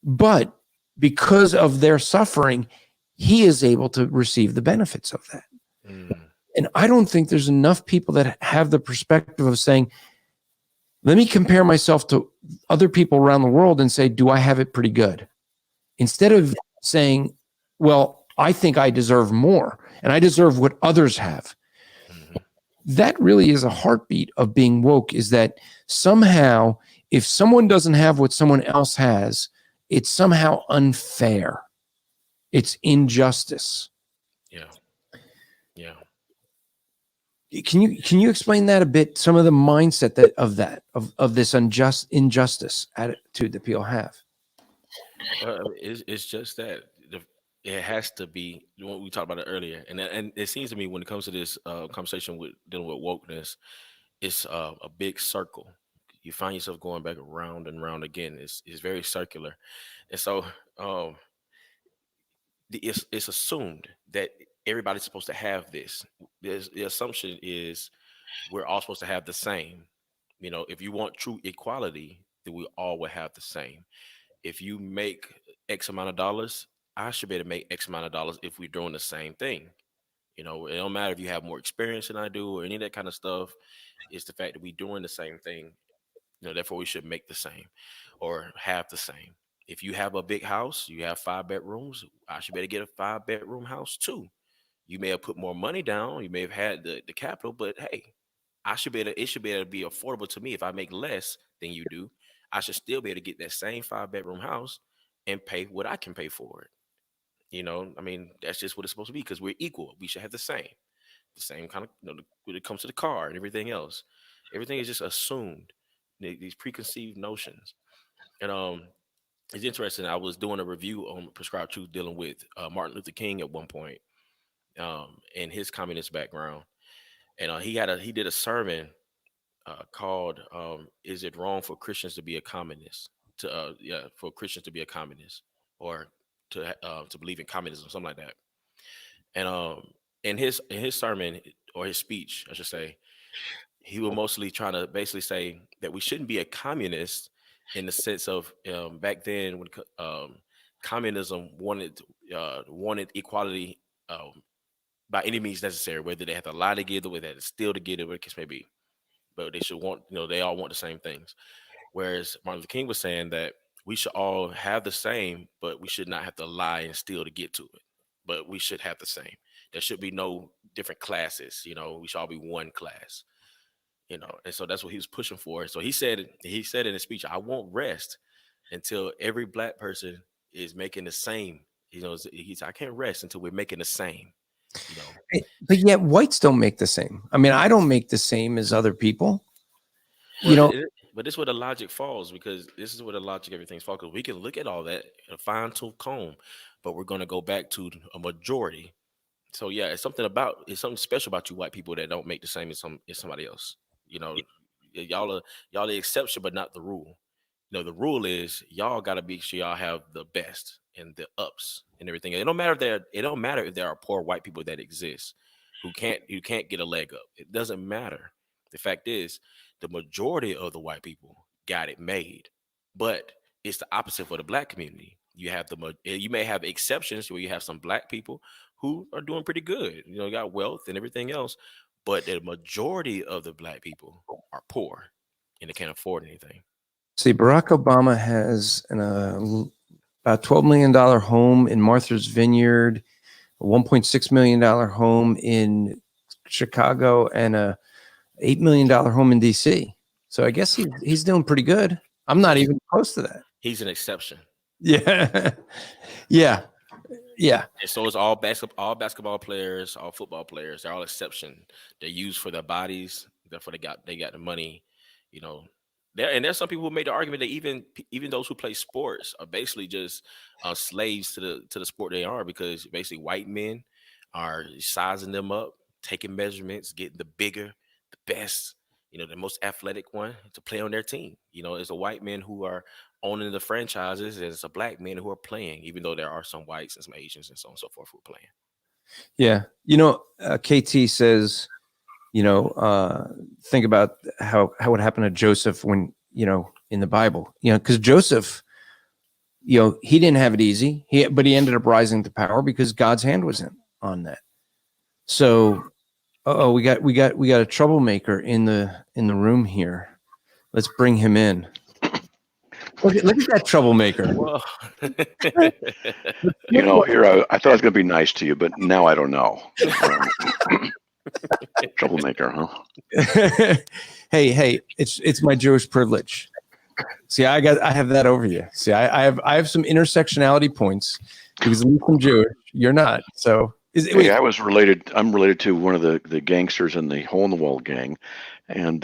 but because of their suffering, he is able to receive the benefits of that. Mm. And I don't think there's enough people that have the perspective of saying, let me compare myself to other people around the world and say, do I have it pretty good? Instead of saying, well, I think I deserve more and I deserve what others have. Mm-hmm. That really is a heartbeat of being woke, is that somehow if someone doesn't have what someone else has, it's somehow unfair. It's injustice. Yeah. Yeah. Can you explain that a bit? Some of the mindset of this injustice attitude that people have. It's just that it has to be what we talked about it earlier, and it seems to me when it comes to this conversation with dealing with wokeness, it's a big circle. You find yourself going back around and around again. It's very circular, and so it's assumed that everybody's supposed to have this. The assumption is we're all supposed to have the same. If you want true equality, then we all will have the same. If you make X amount of dollars, I should be able to make X amount of dollars if we're doing the same thing. It don't matter if you have more experience than I do or any of that kind of stuff. It's the fact that we're doing the same thing. Therefore we should make the same or have the same. If you have a big house, you have 5 bedrooms, I should be able to get a 5-bedroom house too. You may have put more money down, you may have had the capital, but hey, it should be able to be affordable to me. If I make less than you do, I should still be able to get that same 5-bedroom house and pay what I can pay for it. I mean, that's just what it's supposed to be because we're equal. We should have the same kind of, when it comes to the car and everything else. Everything is just assumed, these preconceived notions. And it's interesting. I was doing a review on Prescribed Truth dealing with Martin Luther King at one point, and his communist background. And he did a sermon called "Is It Wrong for Christians to be a Communist?" For Christians to be a communist or to believe in communism, something like that. And in his sermon or his speech, I should say, he was mostly trying to basically say that we shouldn't be a communist in the sense of back then when communism wanted equality by any means necessary, whether they had to lie together, whether they had to steal together, whatever the case may be. But they should want, they all want the same things. Whereas Martin Luther King was saying that we should all have the same, but we should not have to lie and steal to get to it. But we should have the same. There should be no different classes. We should all be one class. And so that's what he was pushing for. So he said in his speech, "I won't rest until every black person is making the same. You know, he's I can't rest until we're making the same. You know, But yet whites don't make the same. I mean, I don't make the same as other people. well, but this is where the logic falls, because this is where the logic everything's falls. Because we can look at all that a fine tooth comb, but we're going to go back to a majority. So yeah, it's something special about you white people that don't make the same as somebody else. You know, y'all are the exception, but not the rule. You know, the rule is y'all got to be sure y'all have the best and the ups and everything. It don't matter if there are poor white people that exist who can't get a leg up. It doesn't matter. The fact is, the majority of the white people got it made, but it's the opposite for the black community. You may have exceptions where you have some black people who are doing pretty good. You know, got wealth and everything else, but the majority of the black people are poor and they can't afford anything. See, Barack Obama has about $12 million home in Martha's Vineyard, a $1.6 million home in Chicago, and a $8 million home in DC. So I guess he's doing pretty good. I'm not even close to that. He's an exception. Yeah. Yeah. Yeah. And so it's all basketball players, all football players. They're all exception. They're used for their bodies. Therefore, they got the money. You know, there's some people who made the argument that even those who play sports are basically just slaves to the sport they are, because basically white men are sizing them up, taking measurements, getting the bigger, the best, you know, the most athletic one to play on their team. You know, it's a white men who are owning the franchises, and it's a black men who are playing, even though there are some whites and some Asians and so on and so forth who are playing. Yeah. You know, KT says, you know, think about how it happened to Joseph when, you know, in the Bible, you know, because Joseph, you know, he didn't have it easy, but he ended up rising to power because God's hand was on that. So, we got a troublemaker in the room here. Let's bring him in. Look at that troublemaker. Whoa. You know, here I thought I was going to be nice to you, but now I don't know. Troublemaker, huh? Hey, it's my Jewish privilege. See, I have that over you. See, I have some intersectionality points because at least I'm Jewish. You're not. So I'm related to one of the gangsters in the Hole in the Wall gang, and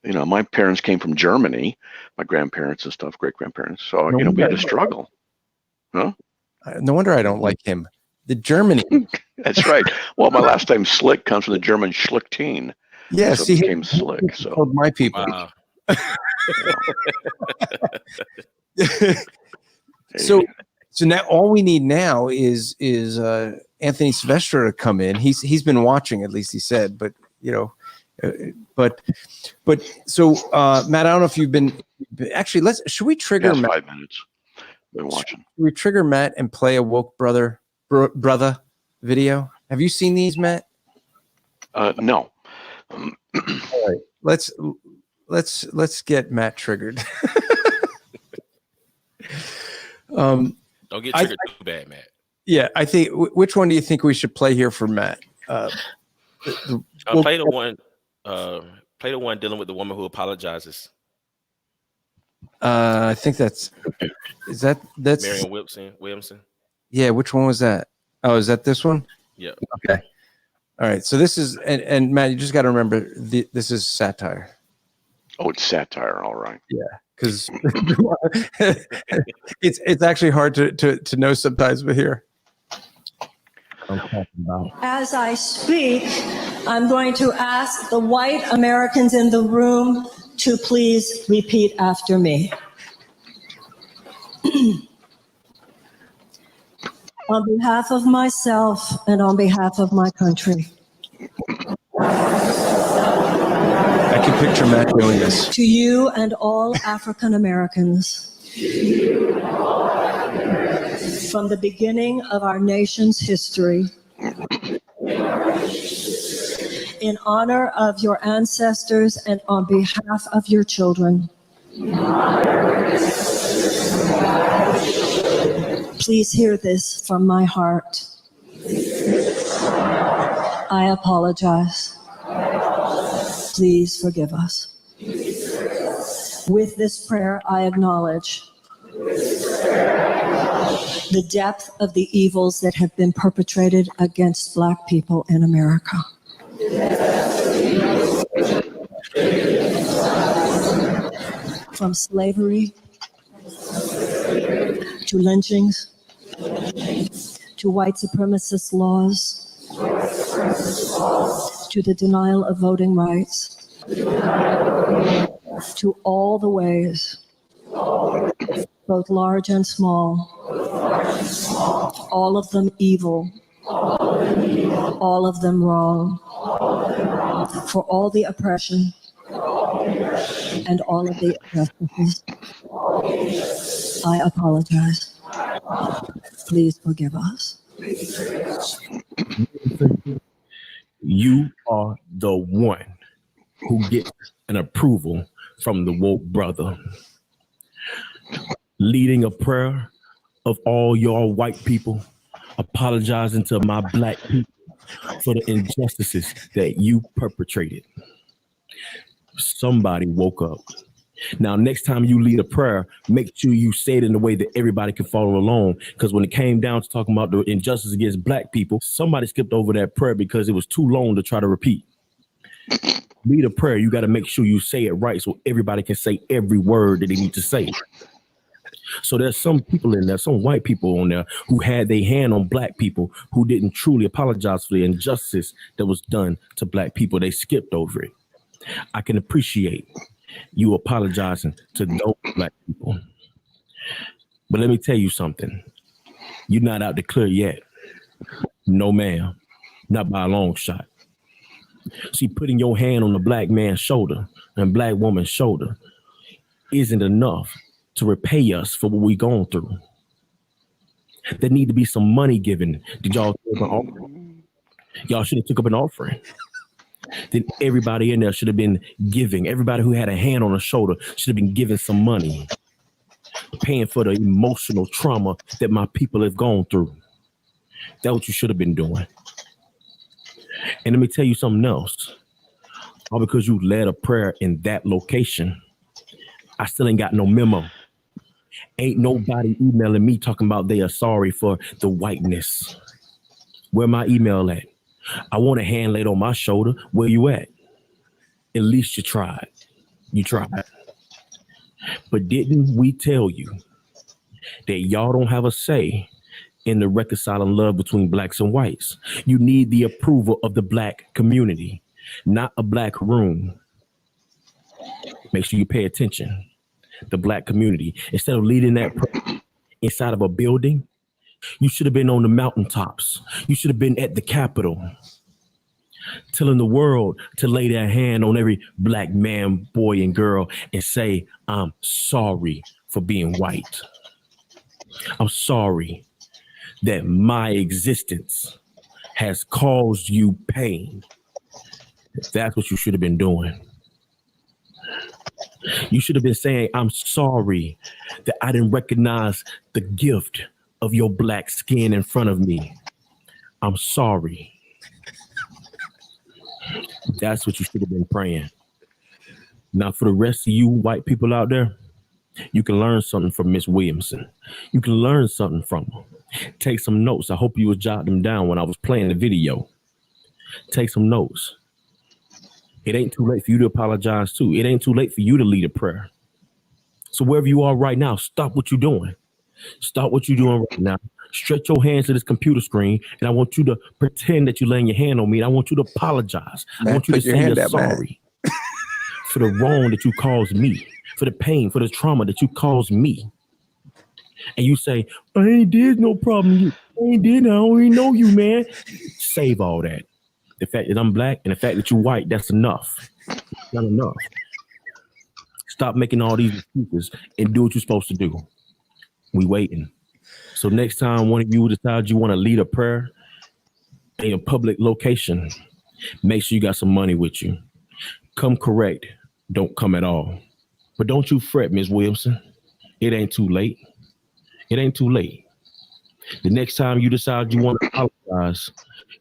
you know, my parents came from Germany, my grandparents and stuff, great grandparents. So you know, we had to struggle. Huh? No wonder I don't like him. The Germany. That's right. Well, my last name Slick comes from the German Schlichting. Yeah, so see, it became Slick. So told my people. Wow. So now all we need now is Anthony Silvestro to come in. He's been watching, at least he said, but you know, but so Matt, I don't know if you've been actually. Should we trigger Matt? 5 minutes. Been watching. Should we trigger Matt and play a woke brother video? Have you seen these, Matt? No. All right, let's get Matt triggered. Don't get triggered too bad, Matt. Yeah, I think. Which one do you think we should play here for Matt? Play the one. Play the one dealing with the woman who apologizes. I think that's Marion Williamson. Yeah, which one was that? Oh, is that this one? Yeah. Okay. All right. So this is and Matt, you just got to remember this is satire. Oh, it's satire. All right. Yeah, because it's actually hard to know sometimes. But here. As I speak, I'm going to ask the white Americans in the room to please repeat after me. On behalf of myself and on behalf of my country. I can picture Matt doing this. To you and all African Americans. From the beginning of our nation's history, in honor of your ancestors and on behalf of your children, please hear this from my heart. I apologize. Please forgive us. With this prayer, I acknowledge the depth of the evils that have been perpetrated against Black people in America. From slavery to lynchings to white supremacist laws to the denial of voting rights to all the ways, both large and small, all of them evil, all of them wrong, for all the oppression and all of the injustices. I apologize. Please forgive us. You are the one who gets an approval from the woke brother. Leading a prayer of all your white people, apologizing to my Black people for the injustices that you perpetrated. Somebody woke up. Now, next time you lead a prayer, make sure you say it in a way that everybody can follow along. Because when it came down to talking about the injustice against Black people, somebody skipped over that prayer because it was too long to try to repeat. Lead a prayer, you got to make sure you say it right so everybody can say every word that they need to say. So there's some people in there, some white people on there who had their hand on Black people who didn't truly apologize for the injustice that was done to Black people. They skipped over it. I can appreciate you apologizing to those Black people. But let me tell you something. You're not out to clear yet. No, ma'am. Not by a long shot. See, putting your hand on the Black man's shoulder and Black woman's shoulder isn't enough to repay us for what we've gone through. There need to be some money given. Did y'all take an offering? Y'all should have took up an offering. Then everybody in there should have been giving. Everybody who had a hand on the shoulder should have been giving some money, paying for the emotional trauma that my people have gone through. That's what you should have been doing. And let me tell you something else. All because you led a prayer in that location, I still ain't got no memo. Ain't nobody emailing me talking about they are sorry for the whiteness. Where my email at? I want a hand laid on my shoulder. Where you at? At least you tried. You tried. But didn't we tell you that y'all don't have a say in the reconciling love between Blacks and whites? You need the approval of the Black community, not a Black room. Make sure you pay attention. The Black community. Instead of leading that inside of a building, you should have been on the mountaintops. You should have been at the Capitol, telling the world to lay their hand on every Black man, boy, and girl and say, I'm sorry for being white. I'm sorry that my existence has caused you pain. That's what you should have been doing. You should have been saying, I'm sorry that I didn't recognize the gift of your Black skin in front of me. I'm sorry. That's what you should have been praying. Now, for the rest of you white people out there, you can learn something from Miss Williamson. You can learn something from her. Take some notes. I hope you would jot them down when I was playing the video. Take some notes. It ain't too late for you to apologize too. It ain't too late for you to lead a prayer. So wherever you are right now, stop what you're doing. Stop what you're doing right now. Stretch your hands to this computer screen, and I want you to pretend that you're laying your hand on me. And I want you to apologize. Man, I want you to say you're down, sorry for the wrong that you caused me, for the pain, for the trauma that you caused me. And you say, I ain't did no problem. I ain't did. I don't even know you, man. Save all that. The fact that I'm Black and the fact that you're white, that's enough. It's not enough. Stop making all these excuses and do what you're supposed to do. We waiting. So next time one of you decides you want to lead a prayer in a public location, make sure you got some money with you. Come correct. Don't come at all. But don't you fret, Ms. Williamson. It ain't too late. It ain't too late. The next time you decide you want to apologize,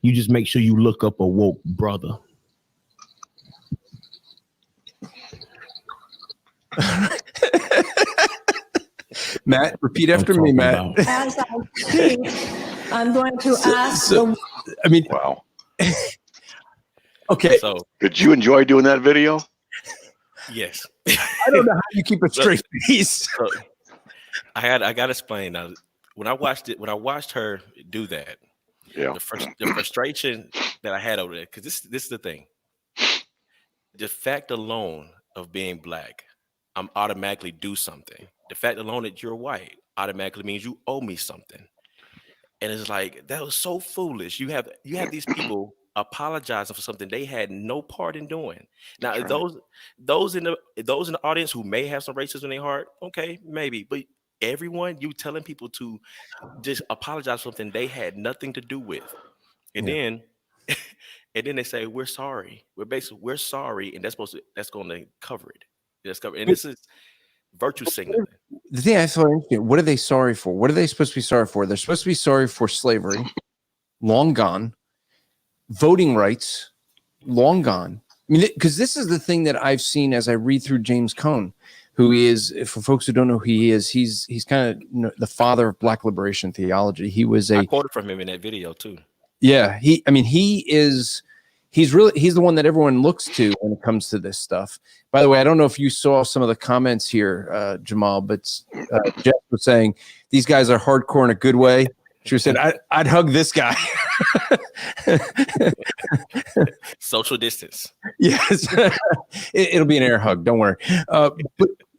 you just make sure you look up a woke brother. Matt, repeat after me, Matt. As I speak, I'm going to ask I mean, Wow. okay. So Did you enjoy doing that video? yes. I don't know how you keep a straight face. So, I got to explain now. When I watched her do that, Yeah. the frustration that I had over there, because this is the thing. The fact alone of being black, I'm automatically do something. The fact alone that you're white automatically means you owe me something. And it's like, that was so foolish. You have these people apologizing for something they had no part in doing. Now, That's right. those in the audience who may have some racism in their heart, okay, maybe, but everyone, you telling people to just apologize for something they had nothing to do with, and then they say we're sorry. We're sorry, and that's going to cover it. That's cover, and this is virtue signaling. The thing I find interesting, what are they sorry for? What are they supposed to be sorry for? They're supposed to be sorry for slavery, long gone, voting rights, long gone. I mean, because this is the thing that I've seen as I read through James Cone, who is, for folks who don't know who he is, he's kind of the father of Black liberation theology. He was I quoted from him in that video too. Yeah, he's the one that everyone looks to when it comes to this stuff. By the way, I don't know if you saw some of the comments here, Jamal, but Jeff was saying these guys are hardcore in a good way. She said, I'd hug this guy. Social distance. Yes, it'll be an air hug. Don't worry. But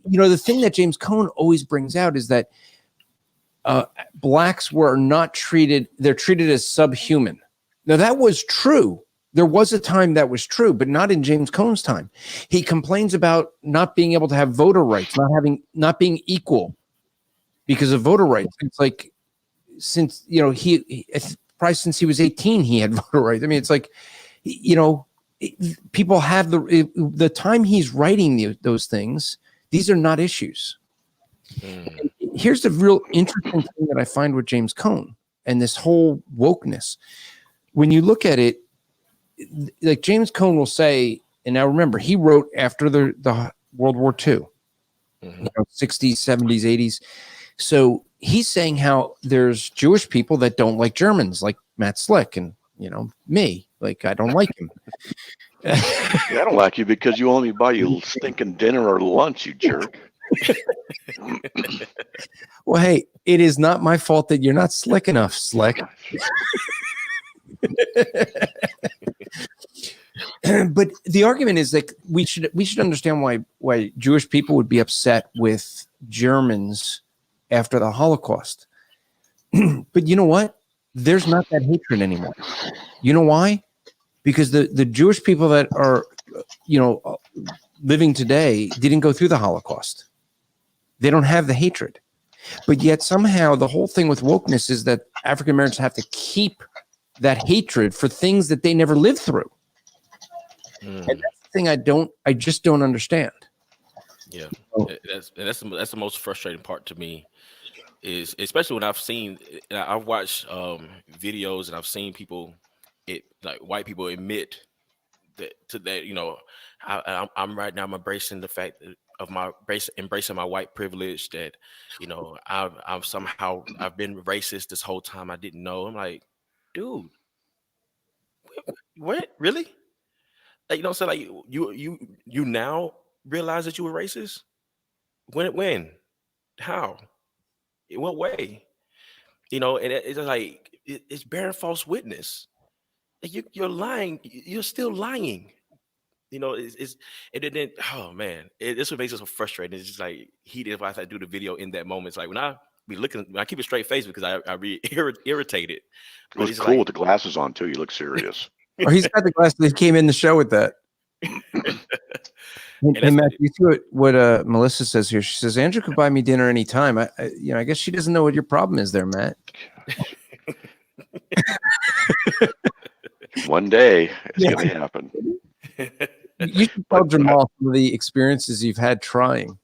the thing that James Cone always brings out is that blacks were not treated. They're treated as subhuman. Now that was true. There was a time that was true, but not in James Cone's time. He complains about not being able to have voter rights, not being equal because of voter rights. It's like, since probably since he was 18, he had voter rights. I mean, it's like, people have the time he's writing those things. These are not issues. Here's the real interesting thing that I find with James Cone and this whole wokeness. When you look at it, like James Cone will say, and now remember, he wrote after the World War II, 60s, 70s, 80s. So he's saying how there's Jewish people that don't like Germans, like Matt Slick and, me. Like, I don't like him. I don't like you because you only buy you stinking dinner or lunch, you jerk. Well, hey, it is not my fault that you're not slick enough, Slick. But the argument is that we should understand why Jewish people would be upset with Germans after the Holocaust. But you know what? There's not that hatred anymore. You know why? Because the Jewish people that are living today didn't go through the Holocaust. They don't have the hatred. But yet somehow the whole thing with wokeness is that African Americans have to keep that hatred for things that they never lived through. And that's the thing I just don't understand. Yeah, that's the most frustrating part to me, is especially when I've watched videos and I've seen people, like white people admit that I'm right now, I'm embracing the fact of embracing my white privilege, that I've been racist this whole time, I didn't know. I'm like, dude, what really? Like, so like you now realize that you were racist? When? How? In what way? And it's like it's bearing false witness. Like, you're lying. You're still lying. It's and then oh man, this what makes it so frustrating. It's just like heated if I do the video in that moment. It's like when I keep a straight face because I be irritated. It was cool with the glasses on too. You look serious. Oh, he's got the glasses. He came in the show with that. Hey, Matt, you see what Melissa says here? She says Andrew could buy me dinner anytime. I guess she doesn't know what your problem is there, Matt. One day it's going to happen. You should tell Jamal some of the experiences you've had trying.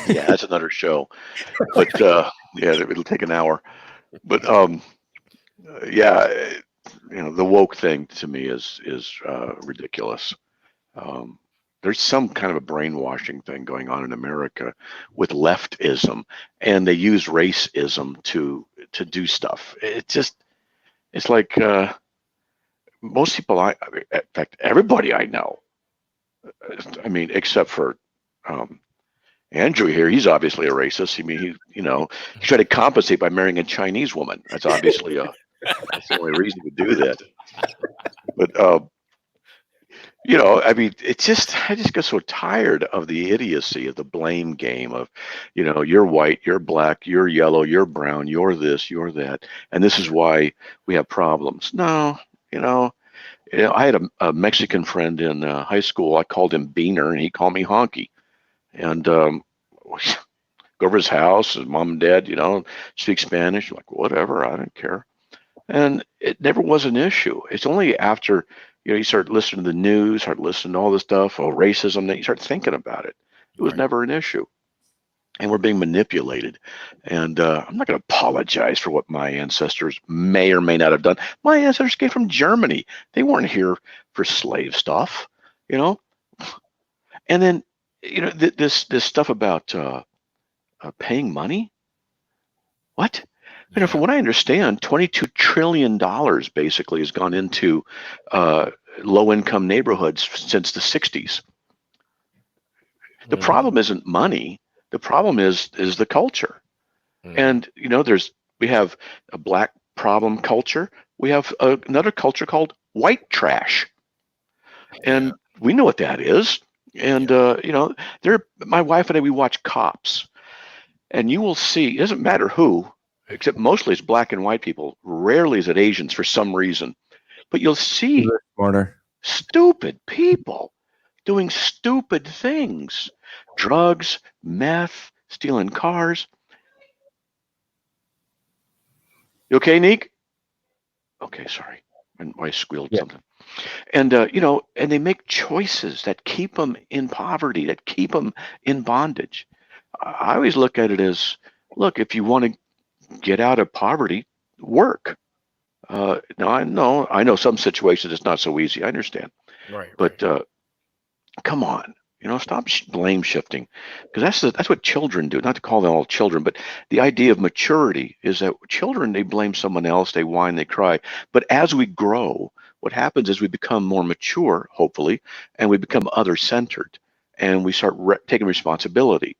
Yeah, that's another show. But it'll take an hour. But the woke thing to me is ridiculous. there's some kind of a brainwashing thing going on in America with leftism, and they use racism to do stuff. It's like most people in fact, everybody I know, I mean, except for Andrew here, he's obviously a racist. I mean, he tried to compensate by marrying a Chinese woman. That's obviously that's the only reason to do that. But I mean, I just get so tired of the idiocy of the blame game of, you're white, you're black, you're yellow, you're brown, you're this, you're that, and this is why we have problems. No, I had a Mexican friend in high school. I called him Beaner, and he called me Honky. And go over his house, his mom and dad, speak Spanish. I'm like, whatever, I don't care. And it never was an issue. It's only after, you start listening to the news, start listening to all this stuff, racism, that you start thinking about it. It was never an issue. And we're being manipulated. And I'm not going to apologize for what my ancestors may or may not have done. My ancestors came from Germany. They weren't here for slave stuff, And then, this stuff about paying money. What? From what I understand, $22 trillion basically has gone into low-income neighborhoods since the 60s. The problem isn't money. The problem is the culture. And we have a black problem culture. We have another culture called white trash, and we know what that is. And my wife and I, we watch Cops, and you will see, it doesn't matter who, except mostly it's black and white people. Rarely is it Asians for some reason, but you'll see stupid people doing stupid things, drugs, meth, stealing cars. You okay, Neek? Okay, sorry. And I squealed something. And, and they make choices that keep them in poverty, that keep them in bondage. I always look at it as, look, if you want to get out of poverty, work. Now, I know some situations it's not so easy. I understand. Right. But come on, stop blame shifting, because that's what children do. Not to call them all children, but the idea of maturity is that children, they blame someone else, they whine, they cry. But as we grow, what happens is we become more mature, hopefully, and we become other-centered, and we start taking responsibility.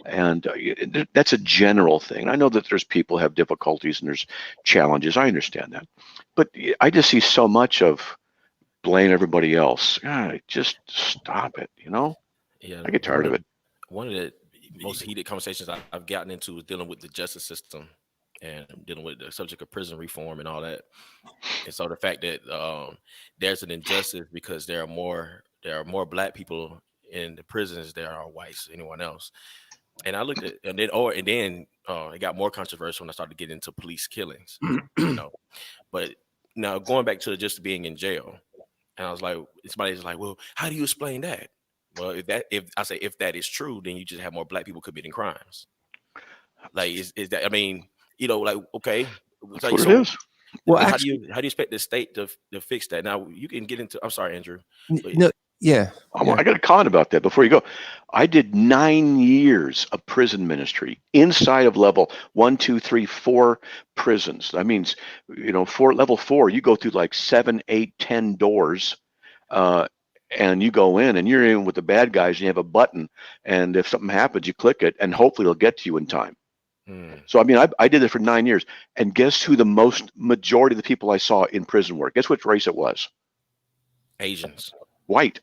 And that's a general thing. I know that there's people who have difficulties and there's challenges. I understand that. But I just see so much of blame everybody else. Just stop it, Yeah, I get tired of it. One of the most heated conversations I've gotten into is dealing with the justice system and dealing with the subject of prison reform and all that. And so the fact that there's an injustice because there are more black people in the prisons than there are whites, anyone else. And I looked at, and then it got more controversial when I started getting into police killings, But now going back to just being in jail, and I was like, somebody's like, well, how do you explain that? Well, if that is true, then you just have more black people committing crimes. Like, is that? I mean, like, okay, that's what it is. Well, how do you expect the state to fix that? Now you can get into. I'm sorry, Andrew. No, yeah. I got a comment about that before you go. I did 9 years of prison ministry inside of level 1, 2, 3, 4 prisons. That means, for level 4, you go through like 7, 8, 10 doors, and you go in, and you're in with the bad guys. And you have a button, and if something happens, you click it, and hopefully it'll get to you in time. So I mean, I did it for 9 years, and guess who the majority of the people I saw in prison were? Guess which race it was? Asians. White.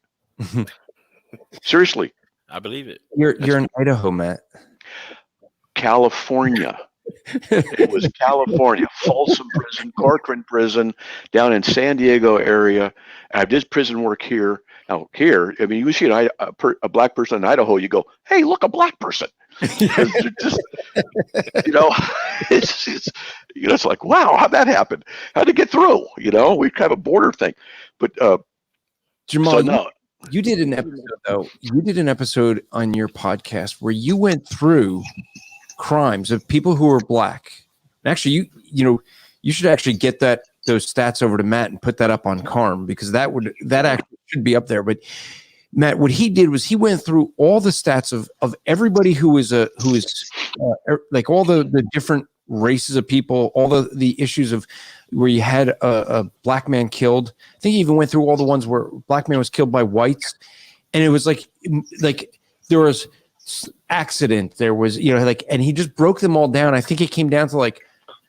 Seriously. I believe it. You're in Idaho, Matt. California. It was California. Folsom Prison, Corcoran Prison, down in San Diego area. I did prison work here. Now here, I mean, you see a black person in Idaho, you go, hey, look, a black person. Just, it's like, wow, how'd that happen? How'd it get through? We have a border thing. But Jamal, you did an episode, though. You did an episode on your podcast where you went through crimes of people who were black. And actually, you should actually get those stats over to Matt and put that up on Carm, because that actually should be up there. But Matt, what he did was he went through all the stats of everybody who is like all the different races of people, all the issues of where you had a black man killed. I think he even went through all the ones where black man was killed by whites, and it was like there was accident, there was and he just broke them all down. I think it came down to like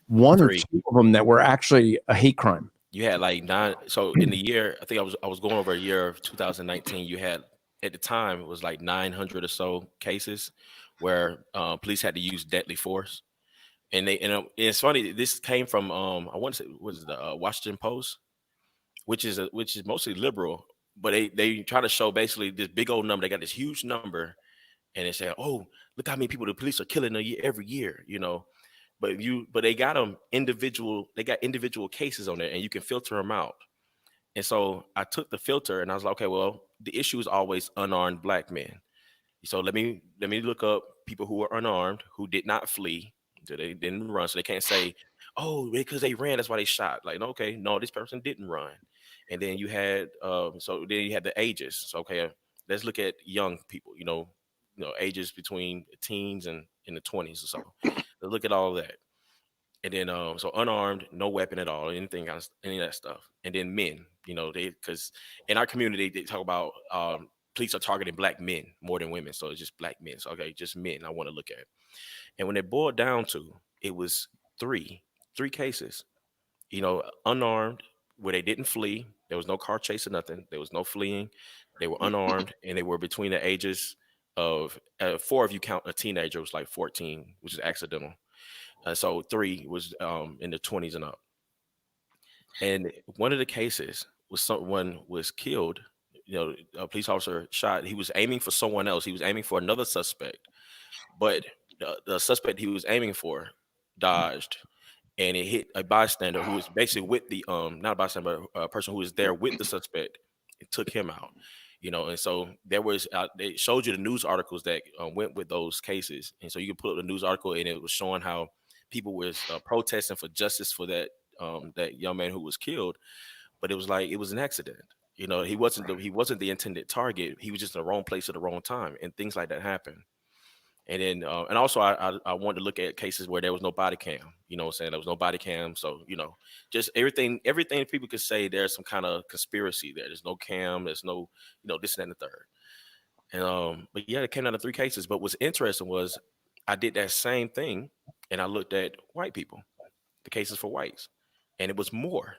one or two of them that were actually a hate crime. You had like 9. So in the year, I think I was going over a year of 2019. You had at the time it was like 900 or so cases where police had to use deadly force, and it's funny. This came from I want to say was the Washington Post, which is mostly liberal, but they try to show basically this big old number. They got this huge number, and they say, oh, look how many people the police are killing every year, But they got them individual. They got individual cases on there, and you can filter them out. And so I took the filter, and I was like, okay, well, the issue is always unarmed black men. So let me look up people who are unarmed, who did not flee, so they didn't run. So they can't say, oh, because they ran, that's why they shot. Like, okay, no, this person didn't run. And then you had the ages. So okay, let's look at young people. Ages between teens and in the 20s or so. Let's look at all of that. And then so unarmed, no weapon at all, any of that stuff. And then men, because in our community they talk about police are targeting black men more than women, so it's just black men. So okay, just men I want to look at. And when it boiled down to, it was three cases, unarmed, where they didn't flee. There was no car chase or nothing. There was no fleeing. They were unarmed, and they were between the ages of 4 if you count a teenager was like 14, which is accidental. So 3 was in the 20s and up. And one of the cases was someone was killed. A police officer shot. He was aiming for someone else. He was aiming for another suspect, but the suspect he was aiming for dodged, and it hit a bystander who was basically with the not a bystander, but a person who was there with the suspect. It took him out. And so there was, they showed you the news articles that went with those cases. And so you can pull up the news article, and it was showing how people was protesting for justice for that young man who was killed. But it was like, it was an accident. He wasn't the intended target. He was just in the wrong place at the wrong time, and things like that happen. And then, and also I wanted to look at cases where there was no body cam, what I'm saying? There was no body cam. So, just everything people could say there's some kind of conspiracy there. There's no cam, there's no, this and that and the third. And, but yeah, it came out of 3 cases. But what's interesting was I did that same thing, and I looked at white people, the cases for whites, and it was more.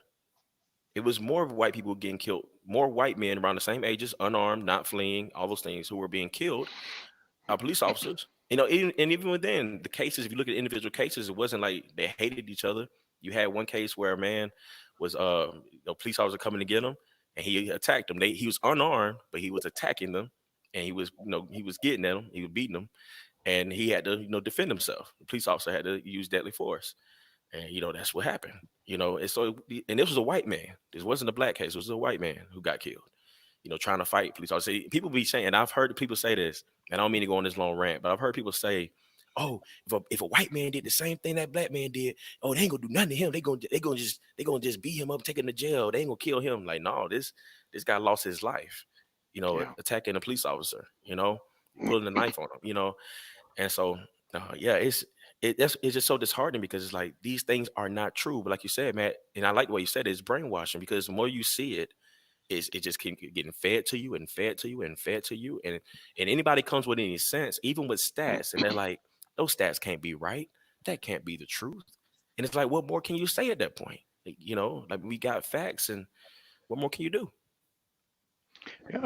It was more of white people getting killed, more white men around the same ages, unarmed, not fleeing, all those things, who were being killed by police officers. Even within the cases, if you look at individual cases, it wasn't like they hated each other. You had one case where a man was police officer coming to get him, and he attacked them. He was unarmed, but he was attacking them, and he was getting at them, he was beating them, and he had to defend himself. The police officer had to use deadly force, and that's what happened. And so this was a white man. This wasn't a black case. It was a white man who got killed. Trying to fight police officers. People be saying, and I've heard people say this, and I don't mean to go on this long rant, but I've heard people say, "Oh, if a white man did the same thing that black man did, oh, they ain't gonna do nothing to him. They gonna just beat him up, take him to jail. They ain't gonna kill him." Like, no, this guy lost his life, attacking a police officer, pulling a knife on him, and so it's just so disheartening, because it's like these things are not true. But like you said, Matt, and I like the way you said it, it's brainwashing, because the more you see it, it just keeps getting fed to you and fed to you and fed to you. And anybody comes with any sense, even with stats, and they're like, those stats can't be right. That can't be the truth. And it's like, what more can you say at that point? Like we got facts, and what more can you do? Yeah,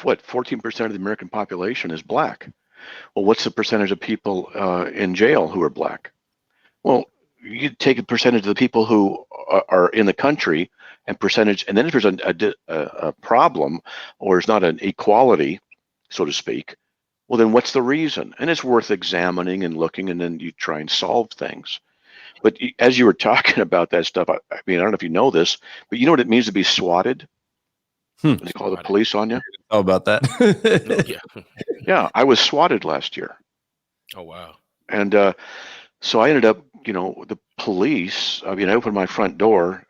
what, 14% of the American population is black. Well, what's the percentage of people in jail who are black? Well, you take a percentage of the people who are in the country, and percentage, and then if there's a problem, or there's not an equality, so to speak, well, then what's the reason? And it's worth examining and looking, and then you try and solve things. But as you were talking about that stuff, I mean, I don't know if you know this, but you know what it means to be swatted? When they call the police on you? How about that? Yeah, I was swatted last year. Oh, wow. And so I ended up, the police. I mean, I opened my front door.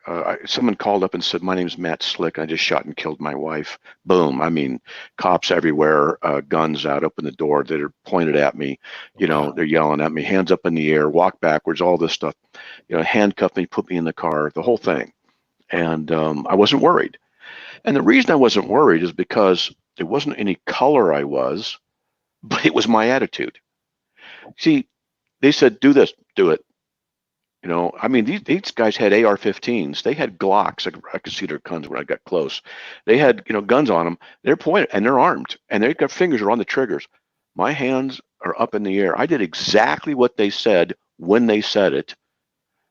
Someone called up and said, "My name's Matt Slick. I just shot and killed my wife." Boom. I mean, cops everywhere, guns out, open the door. They're pointed at me. You know, they're yelling at me, hands up in the air, walk backwards, all this stuff. You know, handcuff me, put me in the car, the whole thing. And I wasn't worried. And the reason I wasn't worried is because it wasn't any color I was, but it was my attitude. See, they said, "Do this, do it." You know, I mean, these guys had AR-15s. They had Glocks. I could see their guns when I got close. They had, you know, guns on them. They're pointed and they're armed and they've got fingers are on the triggers. My hands are up in the air. I did exactly what they said when they said it.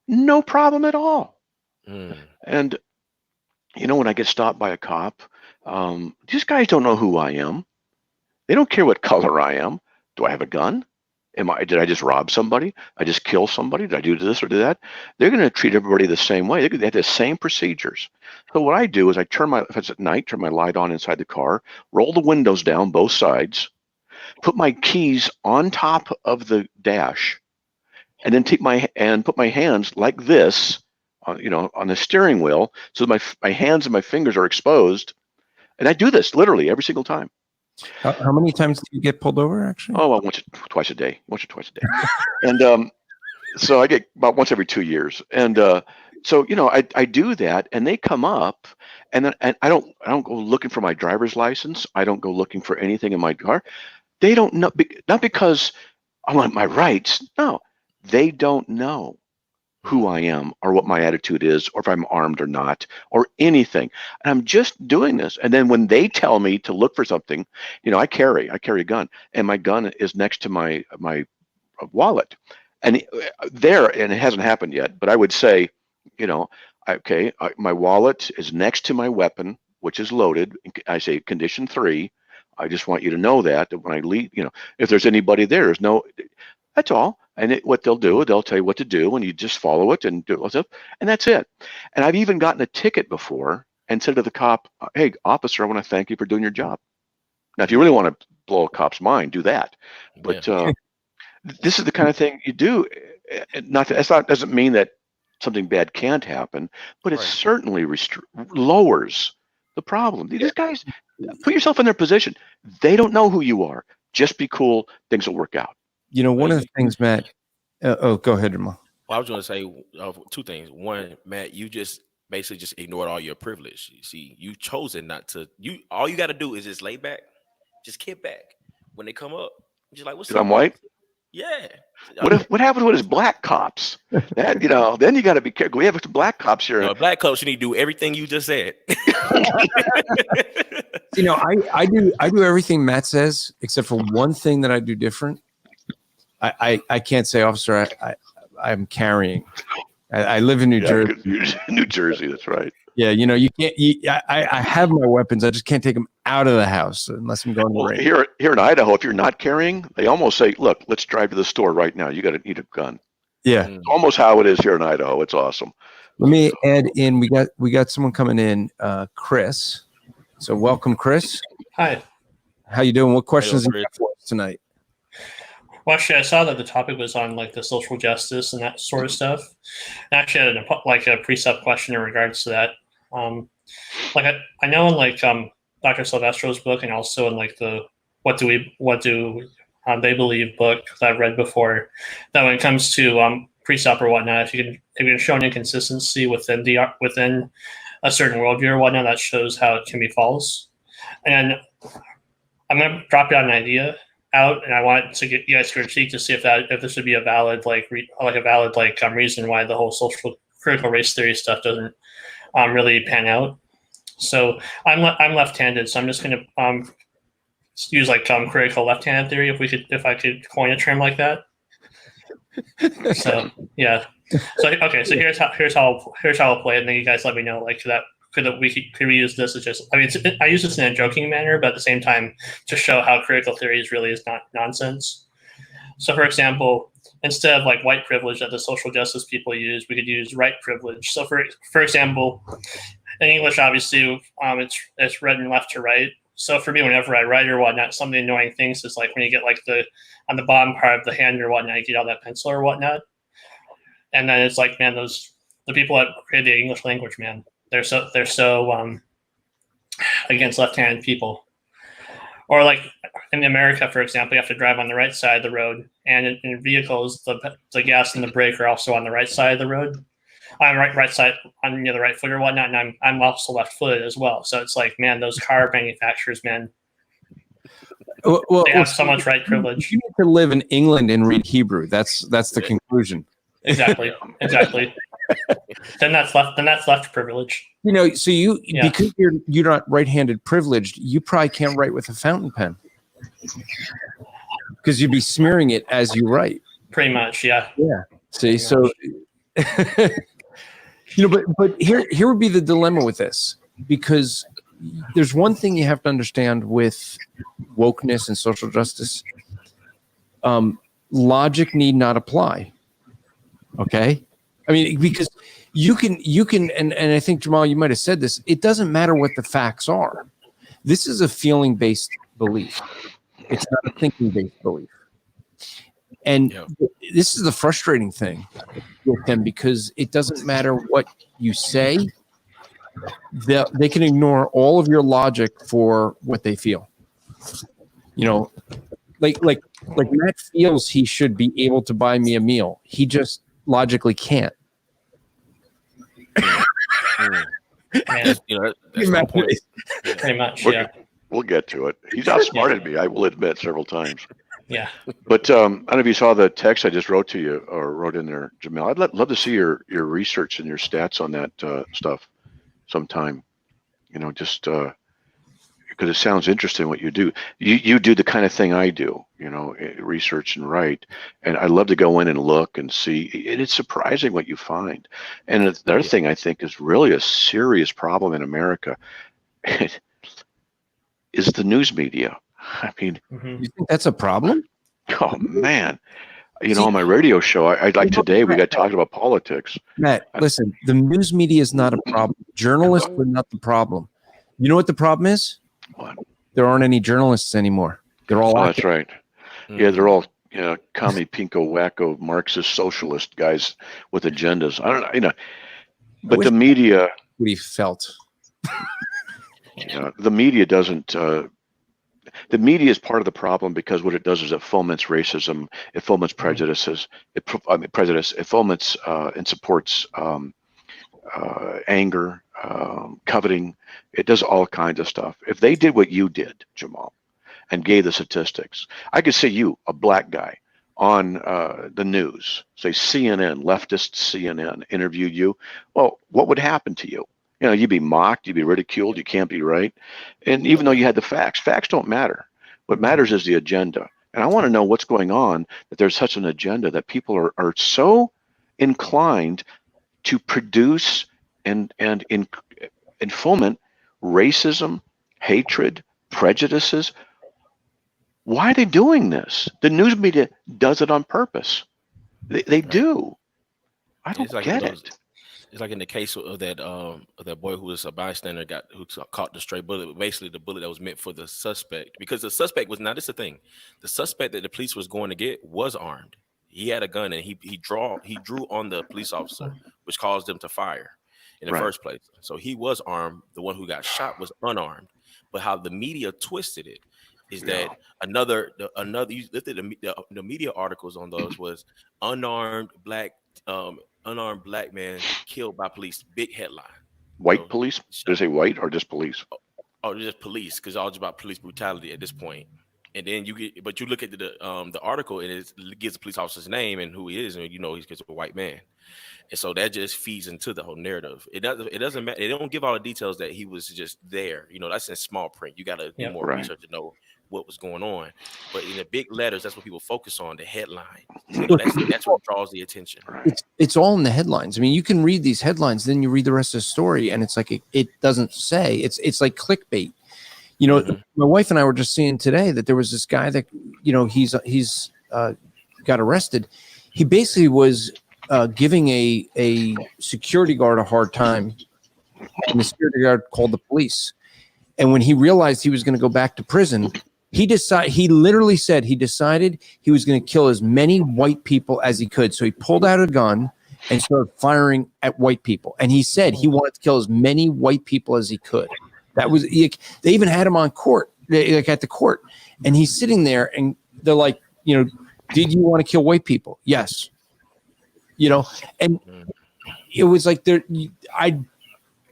No problem at all. And, you know, when I get stopped by a cop, these guys don't know who I am. They don't care what color I am. Do I have a gun? Did I just rob somebody? I just kill somebody? Did I do this or do that? They're going to treat everybody the same way. They have the same procedures. So what I do is I if it's at night, turn my light on inside the car, roll the windows down both sides, put my keys on top of the dash, and then put my hands like this, you know, on the steering wheel, so my hands and my fingers are exposed. And I do this literally every single time. How many times do you get pulled over, actually? Oh, well, once or twice a day. And so I get about once every 2 years. And so, you know, I do that, and they come up, and I don't go looking for my driver's license. I don't go looking for anything in my car. They don't know, not because I want my rights. No, they don't know who I am or what my attitude is or if I'm armed or not or anything. And I'm just doing this. And then when they tell me to look for something, you know, I carry a gun, and my gun is next to my wallet. And and it hasn't happened yet, but I would say, you know, my wallet is next to my weapon, which is loaded. I say condition 3. I just want you to know that when I leave, you know, if there's anybody there's no, that's all. And what they'll do, they'll tell you what to do, and you just follow it and do it, and that's it. And I've even gotten a ticket before and said to the cop, "Hey, officer, I want to thank you for doing your job." Now, if you really want to blow a cop's mind, do that. But this is the kind of thing you do. Doesn't mean that something bad can't happen, but it certainly lowers the problem. These guys, put yourself in their position. They don't know who you are. Just be cool. Things will work out. You know, one of the things, Matt. Go ahead, Jamal. Well, I was going to say 2 things. One, Matt, you just basically just ignored all your privilege. You see, you chosen not to. All you got to do is just lay back, just kick back when they come up. Just like, what's up? I'm white. Yeah. What happened with his black cops? That, you know, then you got to be careful. We have some black cops here. Black cops, you need to do everything you just said. You know, I do everything Matt says except for one thing that I do different. I can't say, officer, I'm carrying. I live in New Jersey. New Jersey, that's right. Yeah, you know, you can't. I have my weapons. I just can't take them out of the house unless I'm going to the range. Here in Idaho, if you're not carrying, they almost say, "Look, let's drive to the store right now. You got to need a gun." Yeah, it's almost how it is here in Idaho. It's awesome. Let me add in. We got someone coming in, Chris. So welcome, Chris. Hi. How you doing? What questions do you have for us tonight? Well, actually, I saw that the topic was on like the social justice and that sort of stuff. And actually, I had a precept question in regards to that. Like I know in like Dr. Silvestro's book, and also in like the what do they believe book that I've read before, that when it comes to precept or whatnot, if you can show an inconsistency within a certain worldview or whatnot, that shows how it can be false. And I'm gonna drop out an idea out, and I want to get you guys to critique to see if this would be a valid reason why the whole social critical race theory stuff doesn't really pan out. So I'm left-handed, so I'm just going to use like critical left-handed theory if I could coin a term like that. So yeah. So okay. So here's how I'll play it, and then you guys let me know like that. Could we use this as just? I mean, I use this in a joking manner, but at the same time to show how critical theory really is not nonsense. So, for example, instead of like white privilege that the social justice people use, we could use right privilege. So, for example, in English, obviously, it's written left to right. So for me, whenever I write or whatnot, some of the annoying things is like when you get like on the bottom part of the hand or whatnot, you get all that pencil or whatnot. And then it's like, man, the people that created the English language, man, they're so against left-handed people. Or like in America, for example, you have to drive on the right side of the road, and in vehicles, the gas and the brake are also on the right side of the road. I'm right side on the right foot or whatnot, and I'm also left-footed as well. So it's like, man, those car manufacturers, man, they have so much right privilege. You need to live in England and read Hebrew. That's the conclusion. Exactly. Then that's left privilege. So because you're not right-handed privileged, you probably can't write with a fountain pen because you'd be smearing it as you write. Pretty much, yeah. Yeah. See, so but here would be the dilemma with this, because there's one thing you have to understand with wokeness and social justice. Logic need not apply. Okay? I mean, because you can, and I think, Jamal, you might have said this, it doesn't matter what the facts are. This is a feeling-based belief. It's not a thinking-based belief. And this is the frustrating thing with them, because it doesn't matter what you say. They can ignore all of your logic for what they feel. Like Matt feels he should be able to buy me a meal. He just logically can't. That's my point. Pretty much, We'll get to it. He's outsmarted me, I will admit, several times. Yeah. But I don't know if you saw the text I just wrote to you, or wrote in there, Jamal. I'd love to see your research and your stats on that stuff sometime. Just because it sounds interesting what you do. You do the kind of thing I do, research and write. And I love to go in and look and see. And it's surprising what you find. And the other thing I think is really a serious problem in America is the news media. I mean, you think that's a problem? Oh man. On my radio show, today we got talking about politics. Matt, listen, the news media is not a problem. Journalists are not the problem. You know what the problem is? What? There aren't any journalists anymore. They're all that's right. Yeah, they're all commie, pinko, wacko, Marxist, socialist guys with agendas. I don't know, but the media. What he felt. The media doesn't. The media is part of the problem, because what it does is it foments racism, it foments prejudices, it foments and supports anger, coveting. It does all kinds of stuff. If they did what you did, Jamal, and gave the statistics, I could see you, a black guy, on the news, say CNN, leftist CNN, interviewed you. Well, what would happen to you? You'd be mocked, you'd be ridiculed, you can't be right. And even though you had the facts don't matter. What matters is the agenda. And I want to know what's going on, that there's such an agenda that people are so inclined to produce and foment racism, hatred, prejudices. Why are they doing this? The news media does it on purpose. They do. I don't get it. It's like in the case of that boy who was a bystander who caught the stray bullet, basically the bullet that was meant for the suspect, because the suspect was not. This is the thing, the suspect that the police was going to get was armed. He had a gun, and he drew on the police officer, which caused them to fire in the first place. So he was armed. The one who got shot was unarmed. But how the media twisted it is that another you looked at the media articles on those was unarmed black man killed by police. Big headline. White police? Did it say white or just police? Oh, just police, because all about police brutality at this point. And then you look at the article, and it gives the police officer's name and who he is, and he's a white man. And so that just feeds into the whole narrative. It doesn't matter. They don't give all the details that he was just there. That's in small print. You got to do more research to know what was going on. But in the big letters, that's what people focus on, the headline. That's what draws the attention. It's all in the headlines. I mean, you can read these headlines, then you read the rest of the story, and it's like it doesn't say. It's like clickbait. My wife and I were just seeing today that there was this guy that he's got arrested. He basically was giving a security guard a hard time, and the security guard called the police. And when he realized he was going to go back to prison, he literally said he decided he was going to kill as many white people as he could. So he pulled out a gun and started firing at white people. And he said he wanted to kill as many white people as he could. That was, they even had him on court, like at the court. And he's sitting there and they're like, did you want to kill white people? Yes. And it was like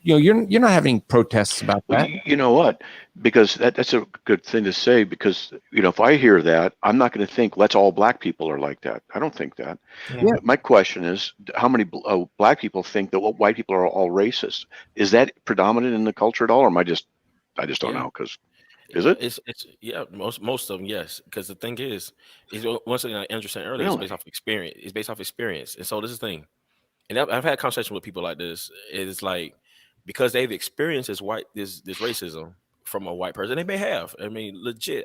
you're not having protests about that. Well, you know what? Because that's a good thing to say, because, if I hear that, I'm not going to think, let's all black people are like that. I don't think that. Yeah. My question is, how many black people think that white people are all racist? Is that predominant in the culture at all? Or I just don't know, because is it? It's most of them, yes. Because the thing is once again, I understand earlier, Really? it's based off experience. It's based off experience. And so this is the thing. And I've had conversations with people like this. It's like, because they've experienced this racism from a white person. They may have. I mean, legit.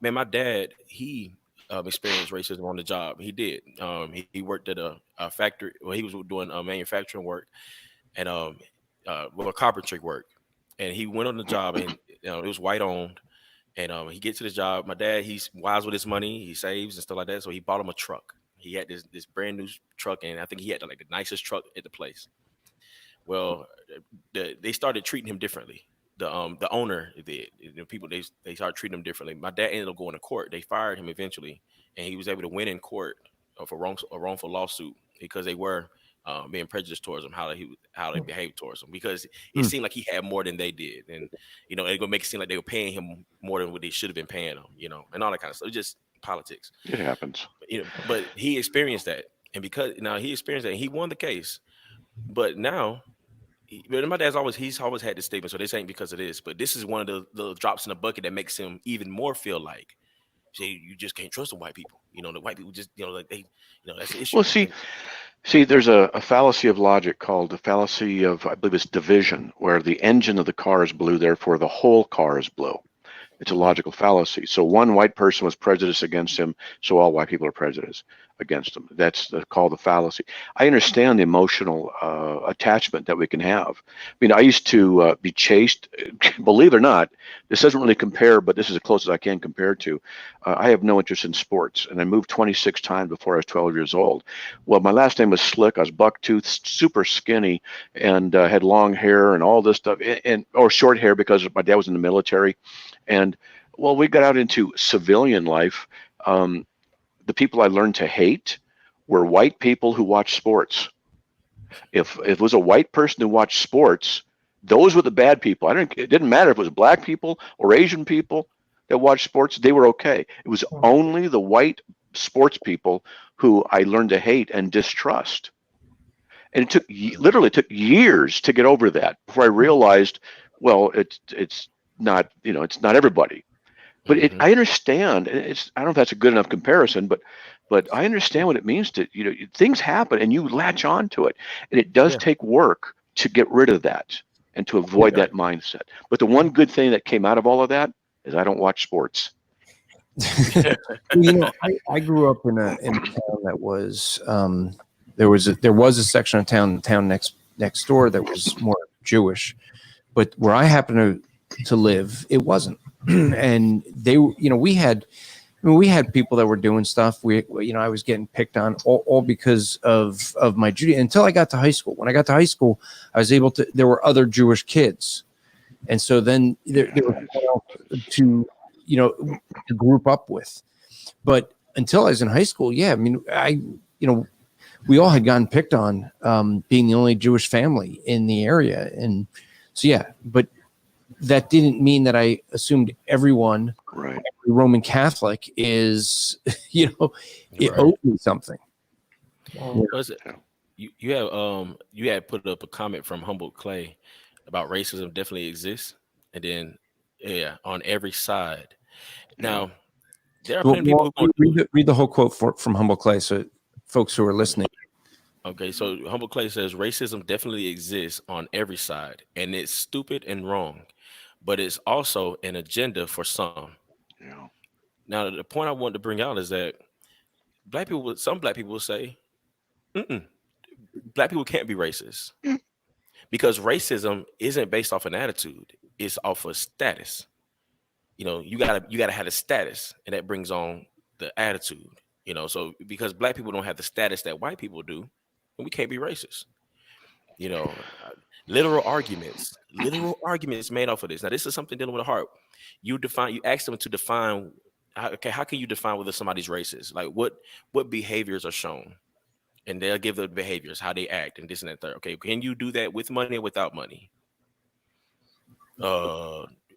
Man, my dad, he experienced racism on the job. He did. He worked at a factory. Well, he was doing manufacturing work and carpentry work. And he went on the job, and it was white owned. And he gets to the job. My dad, he's wise with his money. He saves and stuff like that. So he bought him a truck. He had this brand new truck, and I think he had like the nicest truck at the place. Well, they started treating him differently. The owner did. People, they started treating him differently. My dad ended up going to court. They fired him eventually, and he was able to win in court for a wrongful lawsuit, because they were being prejudiced towards him, how they behaved towards him, because it seemed like he had more than they did, and they're gonna make it seem like they were paying him more than what they should have been paying him, and all that kind of stuff. It's just politics. It happens. But he experienced that, and because now he experienced that, and he won the case. But now, my dad's always had this statement. So this ain't because of this, but this is one of the drops in the bucket that makes him even more feel like, say, you just can't trust the white people. The white people just, like they, that's the issue. Well, see, there's a fallacy of logic called the fallacy of, I believe it's division, where the engine of the car is blue, therefore the whole car is blue. It's a logical fallacy. So one white person was prejudiced against him, so all white people are prejudiced against him. That's called the fallacy. I understand the emotional attachment that we can have. I mean, I used to be chased. Believe it or not, this doesn't really compare, but this is as close as I can compare to. I have no interest in sports, and I moved 26 times before I was 12 years old. Well, my last name was Slick. I was buck-toothed, super skinny, and had long hair and all this stuff, or short hair because my dad was in the military. And well, we got out into civilian life. The people I learned to hate were white people who watched sports. If it was a white person who watched sports, those were the bad people. It didn't matter if it was black people or Asian people that watched sports, they were okay. It was only the white sports people who I learned to hate and distrust. And it literally took years to get over that before I realized, well, it's not, it's not everybody. But I understand. I don't know if that's a good enough comparison, but I understand what it means to, things happen and you latch on to it. And it does take work to get rid of that and to avoid that mindset. But the one good thing that came out of all of that is I don't watch sports. I grew up in a town that was there was a section of town next door that was more Jewish, but where I happened to live, it wasn't. And they, we had people that were doing stuff. I was getting picked on all because of my Judaism until I got to high school. When I got to high school, I was able to. There were other Jewish kids, and so then there was to group up with. But until I was in high school, we all had gotten picked on being the only Jewish family in the area, and so but that didn't mean that I assumed everyone, every Roman Catholic is, it owed me something. You had put up a comment from Humble Clay about racism definitely exists, and then on every side. Now there are plenty of people who read the whole quote from Humble Clay, so folks who are listening. Okay, so Humble Clay says racism definitely exists on every side, and it's stupid and wrong, but it's also an agenda for some. Yeah. Now, the point I want to bring out is that some black people will say, black people can't be racist because racism isn't based off an attitude; it's off of status. You gotta have a status, and that brings on the attitude. So because black people don't have the status that white people do, and we can't be racist. You know, literal arguments made off of this. Now, this is something dealing with the heart. You ask them to define. Okay, how can you define whether somebody's racist? Like what behaviors are shown, and they'll give the behaviors, how they act, and this and that. Third. Okay, can you do that with money or without money?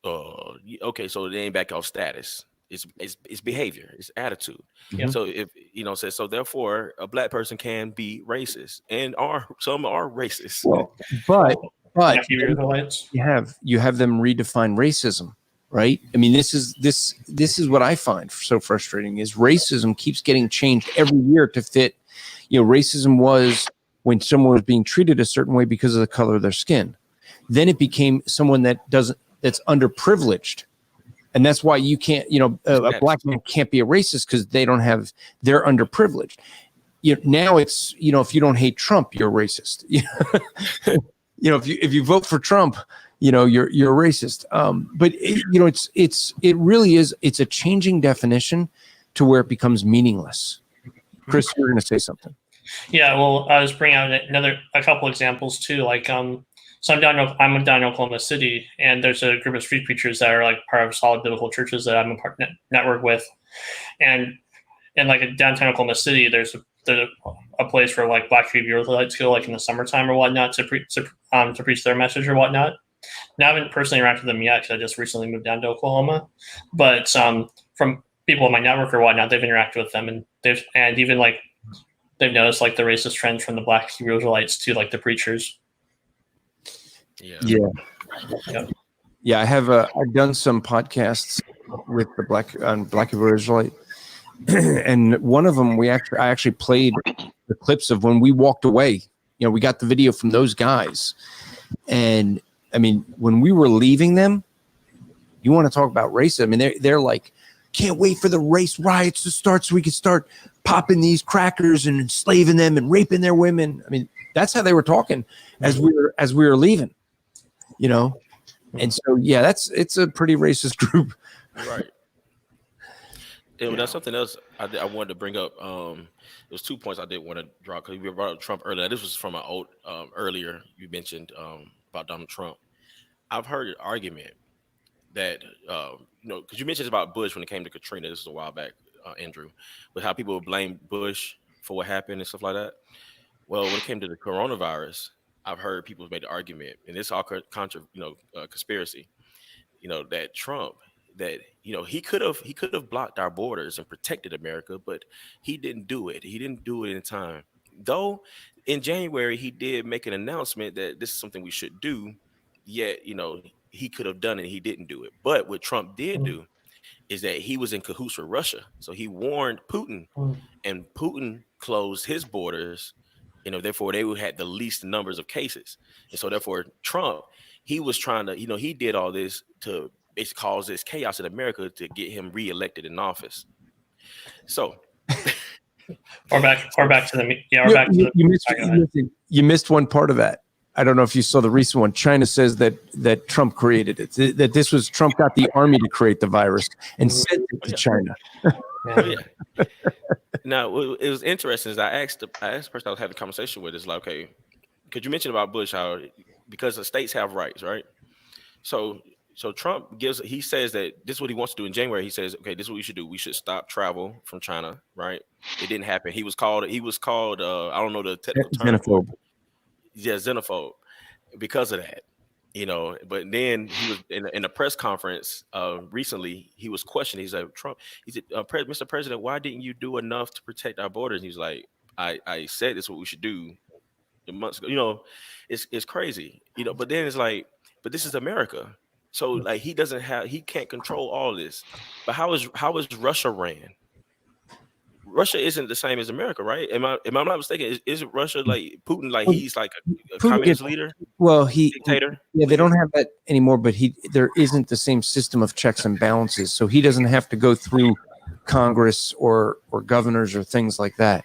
Okay, so they ain't back off status. It's behavior, it's attitude. Yeah. So if so therefore a black person can be racist, and some are racist. Well, but you have them redefine racism, right? I mean, this is what I find so frustrating is racism keeps getting changed every year to fit. Racism was when someone was being treated a certain way because of the color of their skin. Then it became someone that's underprivileged. And that's why you can't, a black man can't be a racist because they're underprivileged. Now it's, if you don't hate Trump, you're a racist. If you vote for Trump, you're a racist. But it really is. It's a changing definition to where it becomes meaningless. Chris, you're going to say something. Yeah, well, I was bringing out a couple examples too. Like, so I'm down in Oklahoma City, and there's a group of street preachers that are like part of solid biblical churches that I'm a network with, and like in downtown Oklahoma City, there's a place where like Black Hebrew Israelites go like in the summertime or whatnot to preach their message or whatnot. Now I haven't personally interacted with them yet because I just recently moved down to Oklahoma, but from people in my network or whatnot, they've interacted with them, and they've noticed like the racist trends from the Black Hebrew Israelites to like the preachers. Yeah. I've done some podcasts with the Black Hebrew Israelite, and one of them I actually played the clips of when we walked away. We got the video from those guys, and I mean, when we were leaving them, you want to talk about racism? I mean, they're like, can't wait for the race riots to start so we can start popping these crackers and enslaving them and raping their women. I mean, that's how they were talking as we were leaving. And so it's a pretty racist group, right? And that's something else I wanted to bring up. There's 2 points I did want to draw because we brought up Trump earlier. This was from an old earlier you mentioned about Donald Trump. I've heard an argument that because you mentioned about Bush when it came to Katrina. This was a while back, Andrew, with how people would blame Bush for what happened and stuff like that. Well, when it came to the coronavirus, I've heard people made the argument, and it's all conspiracy. That Trump, that he could have blocked our borders and protected America, but he didn't do it. He didn't do it in time. Though in January he did make an announcement that this is something we should do. Yet he could have done it. He didn't do it. But what Trump did do is that he was in cahoots with Russia. So he warned Putin, and Putin closed his borders. Therefore they had the least numbers of cases. And so therefore Trump, he was trying to, he did all this to basically cause this chaos in America to get him reelected in office. So or back to the you missed one part of that. I don't know if you saw the recent one. China says that Trump created it. That this was Trump got the army to create the virus and sent it to China. Now, what it was interesting is I asked the person I was having a conversation with, is like, okay, could you mention about Bush how because the states have rights, right? So Trump he says that this is what he wants to do in January. He says, okay, this is what we should do. We should stop travel from China, right? It didn't happen. He was called I don't know the technical term. Xenophobe. Yeah, xenophobe because of that. But then he was in a press conference recently. He was questioned. He's like, Trump. He said, "Mr. President, why didn't you do enough to protect our borders?" And he's like, "I said this is what we should do months ago." It's crazy. But then it's like, but this is America. So like he can't control all this. But how is Russia ran? Russia isn't the same as America, right? Am I not mistaken? Is Russia like Putin? Like he's like a communist leader? Well, dictator. Yeah, they don't have that anymore. But there isn't the same system of checks and balances, so he doesn't have to go through Congress or governors or things like that.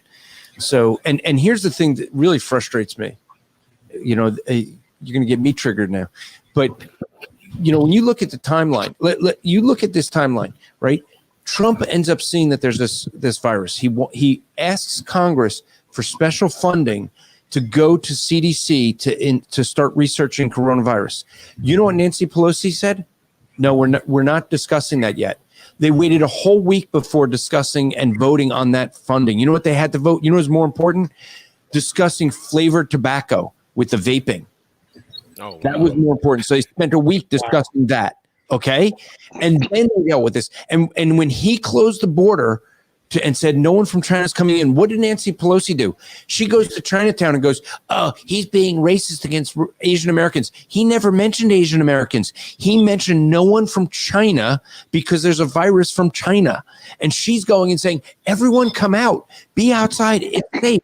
So, and here's the thing that really frustrates me. You're going to get me triggered now, but when you look at the timeline, you look at this timeline, right? Trump ends up seeing that there's this virus. He asks Congress for special funding to go to CDC to start researching coronavirus. You know what Nancy Pelosi said? No, we're not discussing that yet. They waited a whole week before discussing and voting on that funding. You know what they had to vote? You know what's more important? Discussing flavored tobacco with the vaping. Oh, that was more important. So they spent a week discussing that. Okay. And then they dealt with this. And when he closed the border and said no one from China is coming in, what did Nancy Pelosi do? She goes to Chinatown and goes, oh, he's being racist against Asian Americans. He never mentioned Asian Americans. He mentioned no one from China because there's a virus from China. And she's going and saying, everyone come out, be outside, it's safe.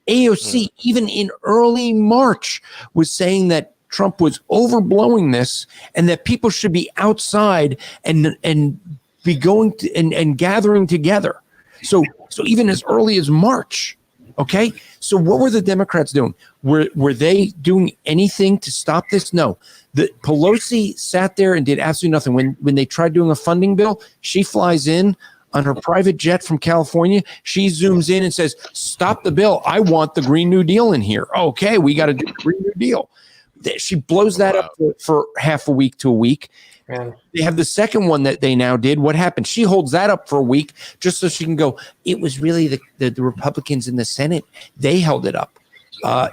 AOC, even in early March, was saying that Trump was overblowing this and that people should be outside and be going to, and gathering together. So even as early as March, okay? So what were the Democrats doing? Were they doing anything to stop this? No. The Pelosi sat there and did absolutely nothing. When they tried doing a funding bill, she flies in on her private jet from California. She zooms in and says, stop the bill. I want the Green New Deal in here. Okay, we got to do the Green New Deal. She blows that up for half a week to a week. Yeah. They have the second one that they now did. What happened? She holds that up for a week just so she can go, it was really the Republicans in the Senate. They held it up.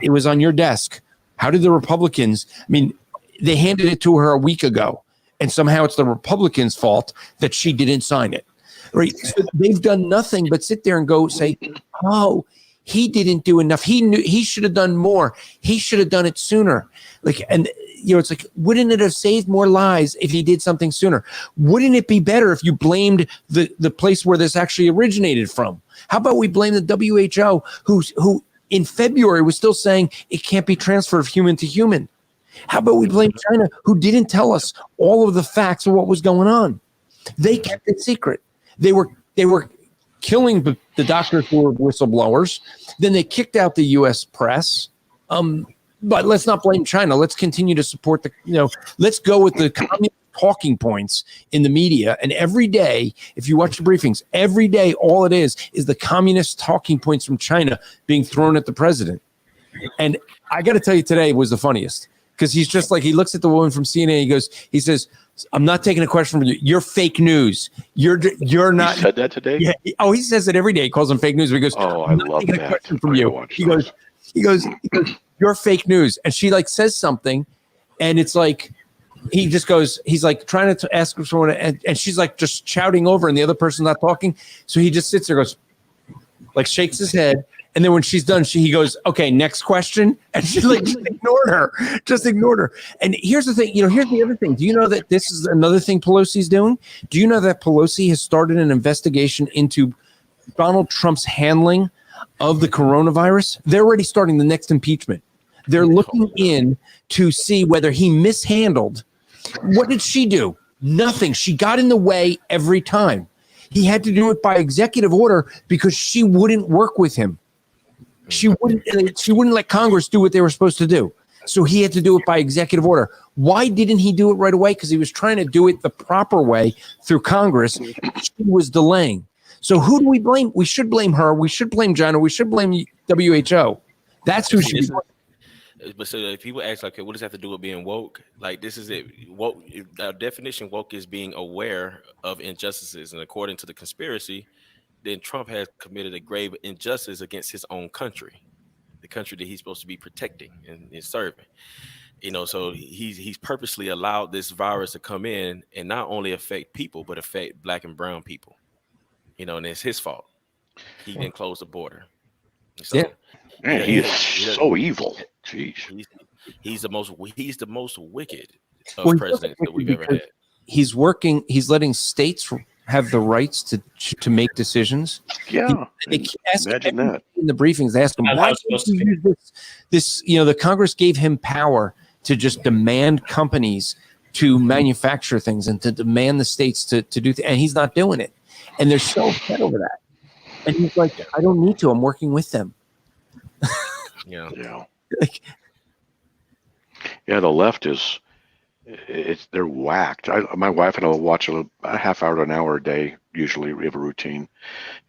It was on your desk. How did the Republicans? I mean, they handed it to her a week ago, and somehow it's the Republicans' fault that she didn't sign it. Right? So they've done nothing but sit there and go say, oh, he didn't do enough. He knew he should have done more. He should have done it sooner. Like, and it's like, wouldn't it have saved more lives if he did something sooner? Wouldn't it be better if you blamed the place where this actually originated from? How about we blame the WHO, who in February was still saying it can't be transferred human to human? How about we blame China, who didn't tell us all of the facts of what was going on? They kept it secret. They were killing the doctors who were whistleblowers. Then they kicked out the U.S. press. But let's not blame China. Let's continue to support let's go with the communist talking points in the media. And every day, if you watch the briefings, every day, all it is the communist talking points from China being thrown at the president. And I got to tell you, today was the funniest because he's just like, he looks at the woman from CNN. He says, I'm not taking a question from you. You're fake news. You're not. He said that today? Yeah. Oh, he says it every day. He calls them fake news. He goes, oh, I love that. A question from you. He goes, you're fake news. And she says something, and it's like, he just goes, he's like trying to ask her someone, and she's like just shouting over, and the other person's not talking. So he just sits there, goes, like shakes his head. And then when she's done, he goes, okay, next question. And she just ignored her. And here's the thing, here's the other thing. Do you know that this is another thing Pelosi's doing? Do you know that Pelosi has started an investigation into Donald Trump's handling of the coronavirus? They're already starting the next impeachment. They're looking in to see whether he mishandled. What did she do? Nothing. She got in the way every time. He had to do it by executive order because she wouldn't work with him. She wouldn't let Congress do what they were supposed to do. So he had to do it by executive order. Why didn't he do it right away? Because he was trying to do it the proper way through Congress. She was delaying. So who do we blame? We should blame her. We should blame China. We should blame WHO. That's who should be blamed. But so if people ask, like, okay, what does that have to do with being woke? Like, this is it. Woke, our definition woke is being aware of injustices. And according to the conspiracy, then Trump has committed a grave injustice against his own country, the country that he's supposed to be protecting and serving. So he's purposely allowed this virus to come in and not only affect people, but affect Black and brown people. And it's his fault. He didn't close the border. So, yeah. Man, he is so evil. Jeez. He's the most wicked of presidents that we've ever had. He's working. He's letting states have the rights to make decisions. Yeah, imagine that. In the briefings, they ask him, why did you use this? The Congress gave him power to just demand companies to manufacture things and to demand the states to do and he's not doing it. And they're so upset over that. And he's like, I don't need to. I'm working with them. Yeah. Yeah, the left is... they're whacked. My wife and I will watch a half hour to an hour a day. Usually we have a routine.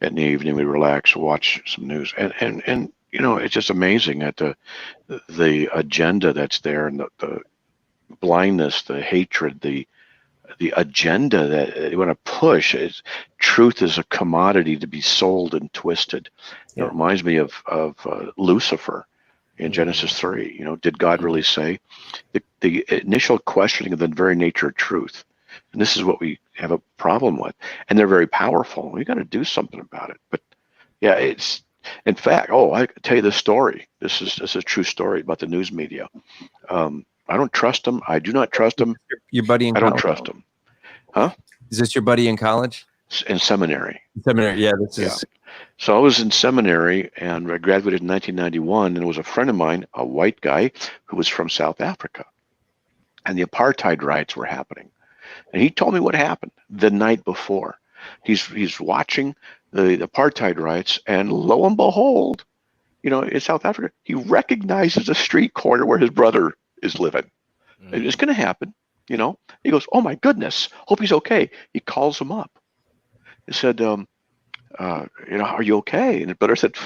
In the evening we relax, watch some news, and it's just amazing at the agenda that's there, and the blindness, the hatred, the agenda that they want to push. Is truth is a commodity to be sold and twisted. It reminds me of Lucifer in Genesis 3. Did God really say? The initial questioning of the very nature of truth, and this is what we have a problem with. And they're very powerful. We got to do something about it. But yeah, it's in fact. Oh, I can tell you this story. This is a true story about the news media. I don't trust them. I do not trust them. Your buddy in I college? don't trust them. Huh? Is this your buddy in college? In seminary. Seminary, yeah. This is. So I was in seminary, and I graduated in 1991, and it was a friend of mine, a white guy, who was from South Africa. And the apartheid riots were happening. And he told me what happened the night before. He's watching the apartheid riots, and lo and behold, in South Africa, he recognizes a street corner where his brother is living. It's going to happen, He goes, oh my goodness, hope he's okay. He calls him up. He said, are you okay? And his brother said,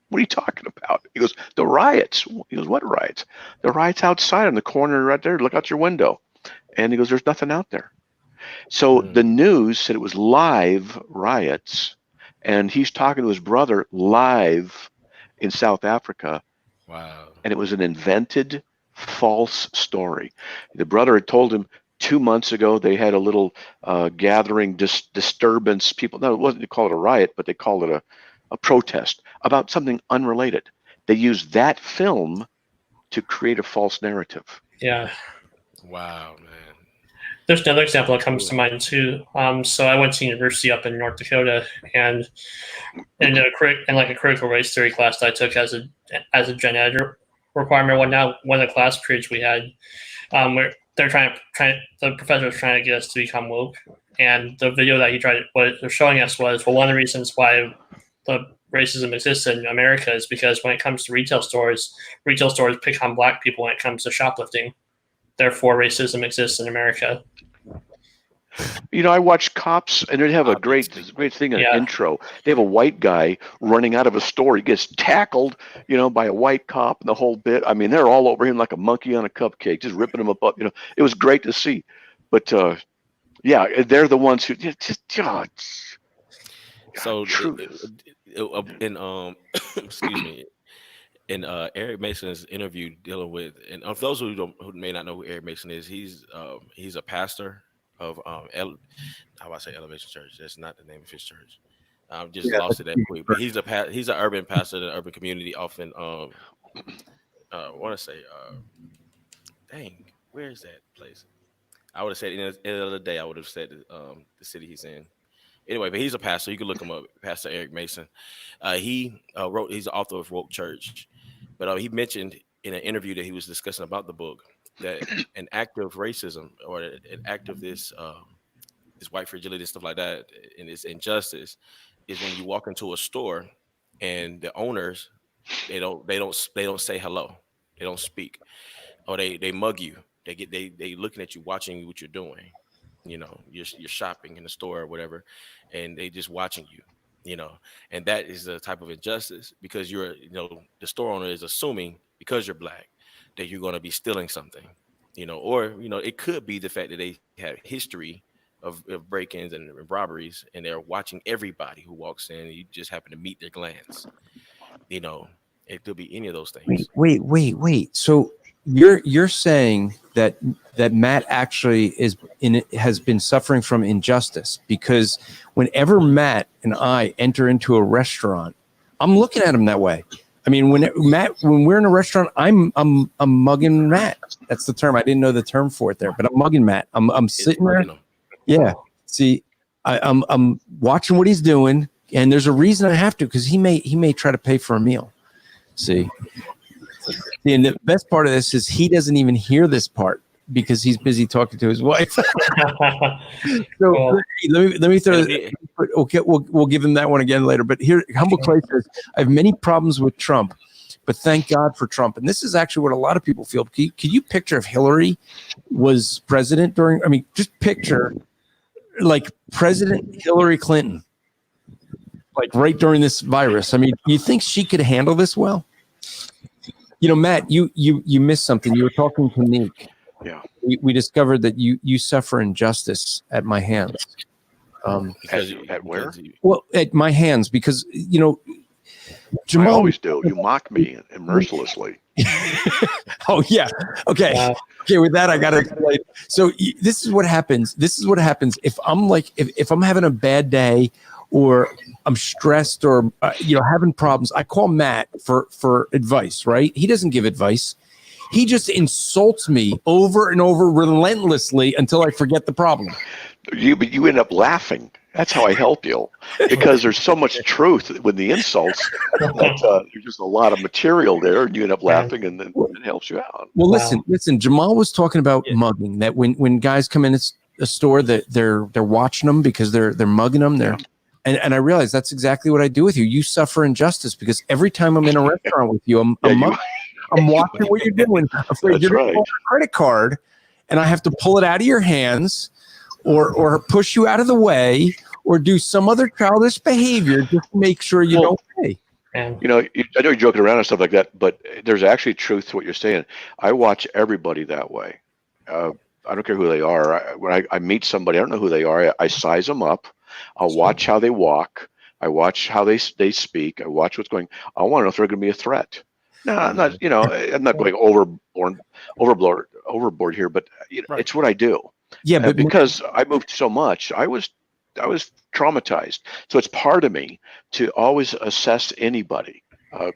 what are you talking about? He goes, the riots. He goes, what riots? The riots outside on the corner right there. Look out your window. And he goes, there's nothing out there. So the news said it was live riots, and he's talking to his brother live in South Africa. Wow. And it was an invented false story. The brother had told him 2 months ago they had a little gathering disturbance. People, no, it wasn't, they call it a riot, but they called it a protest about something unrelated. They used that film to create a false narrative. Yeah. Wow, man. There's another example that comes to mind too. So I went to university up in North Dakota, and in a critical race theory class that I took as a gen ed requirement, one of the class periods we had, where they're the professor was trying to get us to become woke, and the video that what they're showing us was, well, one of the reasons why the racism exists in America is because when it comes to retail stores pick on black people when it comes to shoplifting. Therefore, racism exists in America. I watch Cops, and they have a great thing in the intro. They have a white guy running out of a store. He gets tackled, by a white cop and the whole bit. I mean, they're all over him like a monkey on a cupcake, just ripping him up. It was great to see. But they're the ones who just. So, excuse me. In Eric Mason's interview dealing with, and of those who may not know who Eric Mason is, he's a pastor of Elevation Church. That's not the name of his church. Just lost it that quick. But he's an urban pastor in an urban community off in I want to say dang, where is that place? I would have said in the end of the day, I would have said the city he's in. Anyway, but he's a pastor. You can look him up, Pastor Eric Mason. He's the author of Woke Church. But he mentioned in an interview that he was discussing about the book that an act of racism or an act of this white fragility and stuff like that, and this injustice, is when you walk into a store and the owners they don't say hello, they don't speak, or they mug you. They looking at you, watching what you're doing. You're shopping in the store or whatever, and they just watching you. And that is a type of injustice because the store owner is assuming because you're black that you're going to be stealing something, or it could be the fact that they have history of break-ins and robberies, and they're watching everybody who walks in, and you just happen to meet their glance. It could be any of those things. Wait. So you're saying that Matt actually has been suffering from injustice, because whenever Matt and I enter into a restaurant, I'm looking at him that way. I mean, when we're in a restaurant, I'm mugging Matt. That's the term. I didn't know the term for it there, but I'm mugging Matt. I'm sitting there. Yeah. See, I'm watching what he's doing, and there's a reason I have to, because he may try to pay for a meal. See. And the best part of this is he doesn't even hear this part because he's busy talking to his wife. So cool. let me throw. Okay, we'll give him that one again later. But here, Humble Clay says, "I have many problems with Trump, but thank God for Trump." And this is actually what a lot of people feel. Can you picture if Hillary was president during? I mean, just picture like President Hillary Clinton like right during this virus. I mean, you think she could handle this well? You know, Matt, you missed something. You were talking to Nick. Yeah. We discovered that you suffer injustice at my hands. At where? Well, at my hands, because Jamal, I always do. You mock me mercilessly. Oh yeah. Okay. Okay. With that, I got to. So this is what happens. This is what happens if I'm like if I'm having a bad day, or I'm stressed, or having problems. I call Matt for advice. Right? He doesn't give advice. He just insults me over and over relentlessly until I forget the problem. But you end up laughing. That's how I help you, because there's so much truth with the insults that there's just a lot of material there, and you end up laughing, and then it helps you out. Well, listen. Jamal was talking about mugging. That when guys come in a store, that they're watching them because they're mugging them. And I realize that's exactly what I do with you. You suffer injustice because every time I'm in a restaurant with you, I'm watching what you're doing. I'm afraid you're going to pull a credit card, and I have to pull it out of your hands, or push you out of the way, or do some other childish behavior just to make sure you don't pay. I know you're joking around and stuff like that, but there's actually truth to what you're saying. I watch everybody that way. I don't care who they are. When I meet somebody, I don't know who they are. I size them up. I'll watch how they walk. I watch how they speak. I watch what's going. I want to know if they're going to be a threat. No, I'm not. I'm not going overboard here, but it's what I do. Yeah, but because I moved so much, I was traumatized. So it's part of me to always assess anybody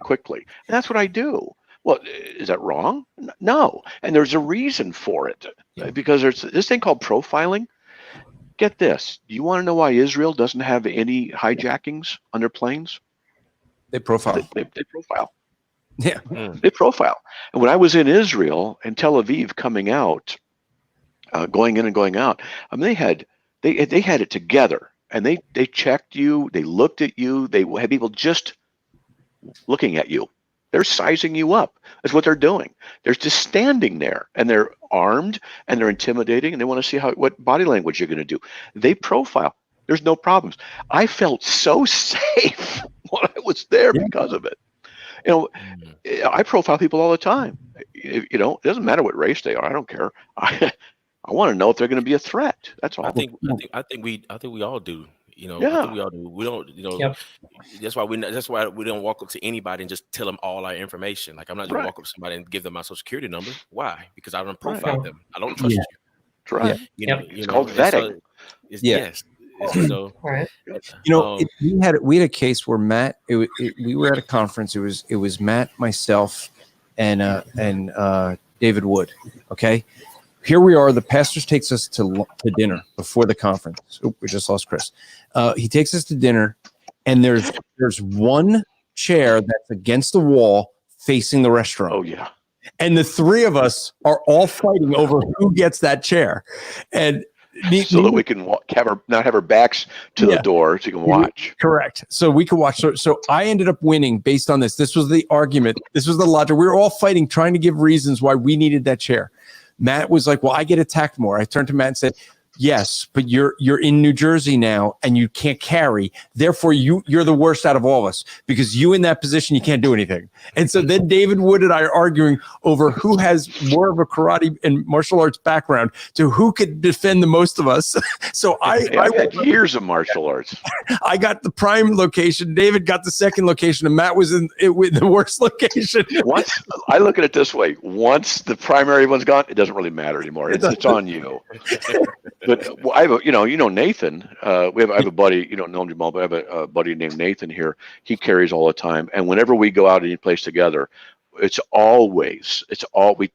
quickly, and that's what I do. Well, is that wrong? No, and there's a reason for it, because there's this thing called profiling. Get this. Do you want to know why Israel doesn't have any hijackings on their planes? They profile. They profile. Yeah. They profile. And when I was in Israel and Tel Aviv coming out, going in and going out, I mean, they had it together, and they checked you, they looked at you, they had people just looking at you. They're sizing you up. That's what they're doing. They're just standing there, and they're armed, and they're intimidating, and they want to see what body language you're going to do. They profile. There's no problems. I felt so safe when I was there because of it. I profile people all the time. It doesn't matter what race they are. I don't care. I want to know if they're going to be a threat. That's all. I think we all do. I think we all do. We don't. That's why we don't walk up to anybody and just tell them all our information. Like, I'm not going to walk up to somebody and give them my social security number. Why? Because I don't profile them. I don't trust you. That's right. It's called vetting. Yes. So, we had a case where Matt. We were at a conference. It was Matt, myself, and David Wood. Okay. Here we are. The pastor takes us to dinner before the conference. We just lost Chris. He takes us to dinner, and there's one chair that's against the wall facing the restaurant. Oh yeah. And the three of us are all fighting over who gets that chair, and so that we can not have our backs to the door, so you can watch. Correct. So we can watch. So I ended up winning based on this. This was the argument. This was the logic. We were all fighting, trying to give reasons why we needed that chair. Matt was like, well, I get attacked more. I turned to Matt and said, yes, but you're in New Jersey now, and you can't carry. Therefore, you're the worst out of all of us, because you in that position, you can't do anything. And so then David Wood and I are arguing over who has more of a karate and martial arts background to who could defend the most of us. So I had years of martial arts. I got the prime location. David got the second location, and Matt was in the worst location. Once I look at it this way: once the primary one's gone, it doesn't really matter anymore. It's on you. But I have Nathan. I have a buddy. You don't know him, Jamal, but I have a buddy named Nathan here. He carries all the time, and whenever we go out any place together, it's all we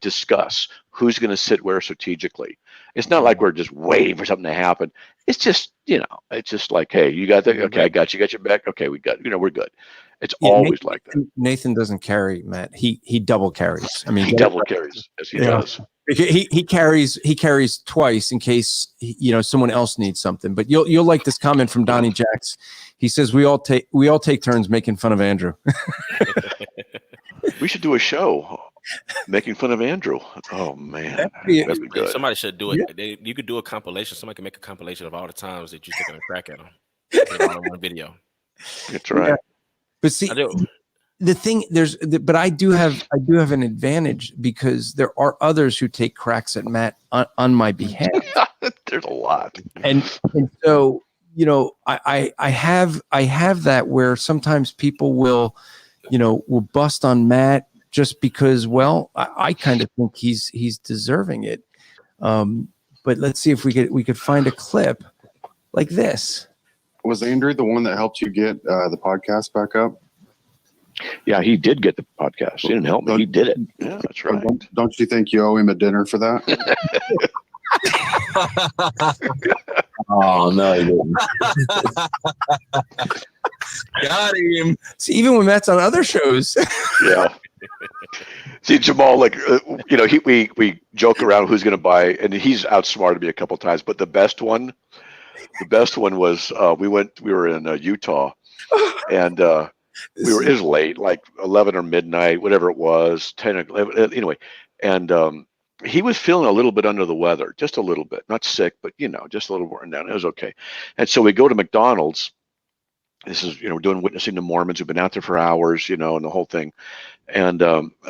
discuss who's going to sit where strategically. It's not like we're just waiting for something to happen. It's just it's just like, hey, you got that? Okay, I got you. Got your back? Okay, we got. We're good. It's always like that. Nathan doesn't carry, Matt. He double carries. I mean, he double carries. Yes, he does. He carries twice in case someone else needs something. But you'll like this comment from Donnie Jacks. He says we all take turns making fun of Andrew. We should do a show making fun of Andrew. Oh man, that'd be good. Somebody should do it. Yeah. You could do a compilation. Somebody can make a compilation of all the times that you're taking a crack at him. On one video. That's right. Yeah. But see, the thing but I do have an advantage because there are others who take cracks at Matt on my behalf. There's a lot. And so, you know, I have that where sometimes people will bust on Matt just because, well, I kind of think he's deserving it. But let's see if we could find a clip like this. Was Andrew the one that helped you get the podcast back up? Yeah, he did get the podcast. He didn't help me. He did it. Yeah, that's right. Don't you think you owe him a dinner for that? Oh, no, he didn't. Got him. See, even when Matt's on other shows. Yeah. See, Jamal, like, we joke around who's going to buy, and he's outsmarted me a couple times, but the best one was we were in Utah, and it was late, like 11 or midnight, whatever it was, 10 or 11, anyway. And he was feeling a little bit under the weather, just a little bit, not sick, but, just a little worn down. It was okay. And so we go to McDonald's. This is, we're doing Witnessing the Mormons who've been out there for hours, and the whole thing. And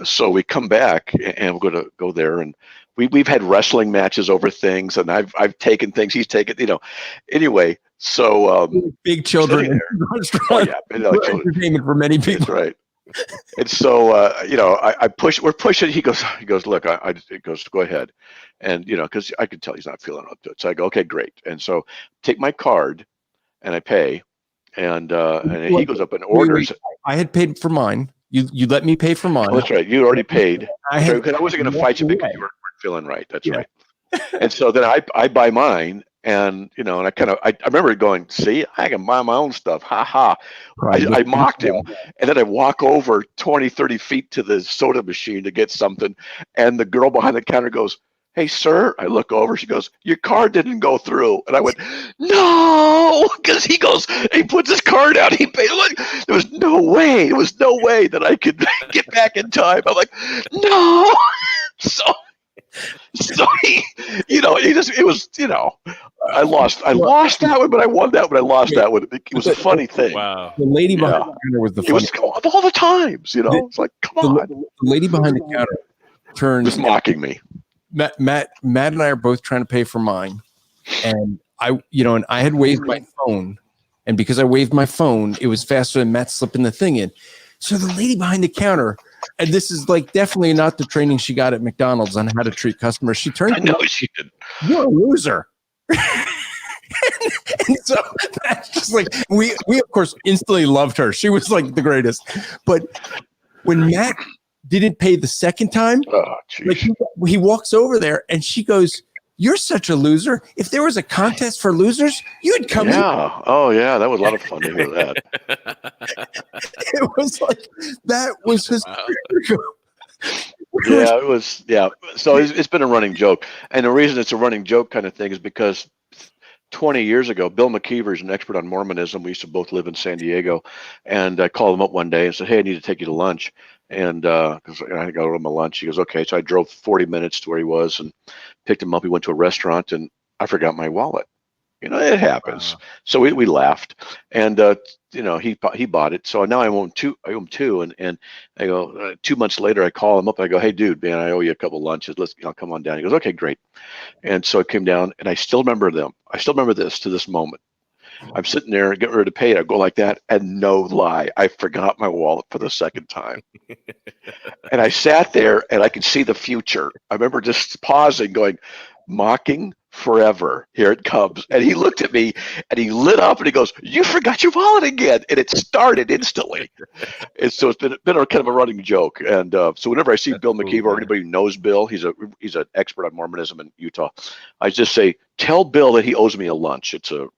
so we come back and we're going to go there. And we've had wrestling matches over things, and I've taken things, he's taken, anyway. So big children restaurant, entertainment for many people. That's right. And so we're pushing. He goes, look, it goes, go ahead, and because I could tell he's not feeling up to it. So I go, okay, great. And so take my card, and I pay, and he goes up and orders. I had paid for mine. You let me pay for mine. Oh, that's right. You already paid. Because I wasn't going to fight you because you weren't feeling right. That's right. And so then I buy mine. And, and I remember going, see, I can buy my own stuff. Ha ha. I mocked him. And then I walk over 20, 30 feet to the soda machine to get something. And the girl behind the counter goes, hey, sir. I look over. She goes, your card didn't go through. And I went, no, because he puts his card out. He paid. There was no way. There was no way that I could get back in time. I'm like, no. So he, it was, I lost that one, but I won that one. I lost that one. It was a funny thing. Wow. The lady behind the counter was the funny. It was all the times, it's like, come on. The lady behind the counter turns. Was mocking me. Matt and I are both trying to pay for mine. And and I had waved my phone. And because I waved my phone, it was faster than Matt slipping the thing in. So the lady behind the counter, and this is like definitely not the training she got at McDonald's on how to treat customers. She turned. I know she did. You're a loser. And so that's just like we of course instantly loved her. She was like the greatest. But when Matt didn't pay the second time, he walks over there and she goes, "You're such a loser. If there was a contest for losers, you'd come in." Oh, yeah. That was a lot of fun to hear that. It was like, that was hysterical. Yeah, it was. Yeah. So it's been a running joke. And the reason it's a running joke kind of thing is because 20 years ago, Bill McKeever is an expert on Mormonism. We used to both live in San Diego. And I called him up one day and said, hey, I need to take you to lunch. And because I got him a lunch, he goes, okay. So I drove 40 minutes to where he was and picked him up. We went to a restaurant and I forgot my wallet. It happens. Wow. So we laughed, and he bought it. So now I owe him two, and I go 2 months later. I call him up. I go, hey, dude, man, I owe you a couple lunches. Let's come on down. He goes, okay, great. And so I came down, and I still remember them. I still remember this to this moment. I'm sitting there, getting ready to pay it. I go like that, and no lie, I forgot my wallet for the second time. And I sat there, and I could see the future. I remember just pausing, going, mocking forever. Here it comes. And he looked at me, and he lit up, and he goes, you forgot your wallet again. And it started instantly. And so it's been a kind of a running joke. And so whenever I see Bill McKeever or anybody who knows Bill, he's an expert on Mormonism in Utah, I just say, tell Bill that he owes me a lunch. So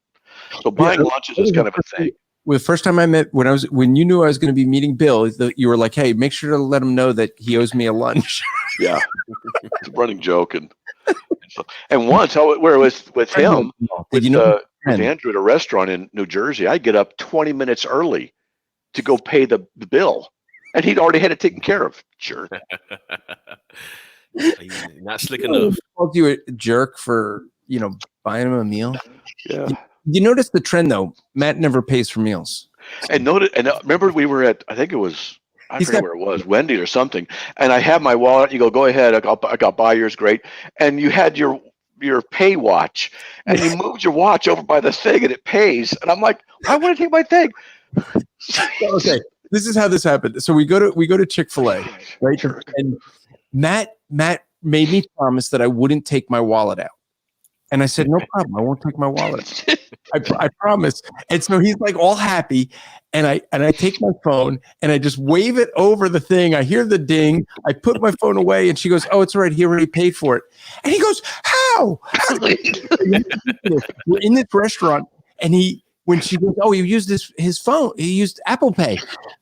buying lunches is kind of a thing. Well, the first time I met, when you knew I was going to be meeting Bill, you were like, hey, make sure to let him know that he owes me a lunch. Yeah. It's a running joke. And once where it was with him, with Andrew at a restaurant in New Jersey, I get up 20 minutes early to go pay the bill. And he'd already had it taken care of. Jerk. Not slick enough. Called you a jerk for, buying him a meal. Yeah. You notice the trend, though. Matt never pays for meals. And noted, and remember we were at, I think it was, I He's forget got- where it was, Wendy's or something. And I have my wallet. You go ahead. I got buy yours. Great. And you had your pay watch, and you moved your watch over by the thing, and it pays. And I'm like, why would I take my thing? Okay, this is how this happened. So we go to Chick-fil-A, right? And Matt made me promise that I wouldn't take my wallet out. And I said, no problem. I won't take my wallet out. I promise. And so he's like all happy. And I take my phone and I just wave it over the thing. I hear the ding. I put my phone away and she goes, oh, it's all right. He already paid for it. And he goes, how? We're in this restaurant and when she goes, oh, he used his phone. He used Apple Pay.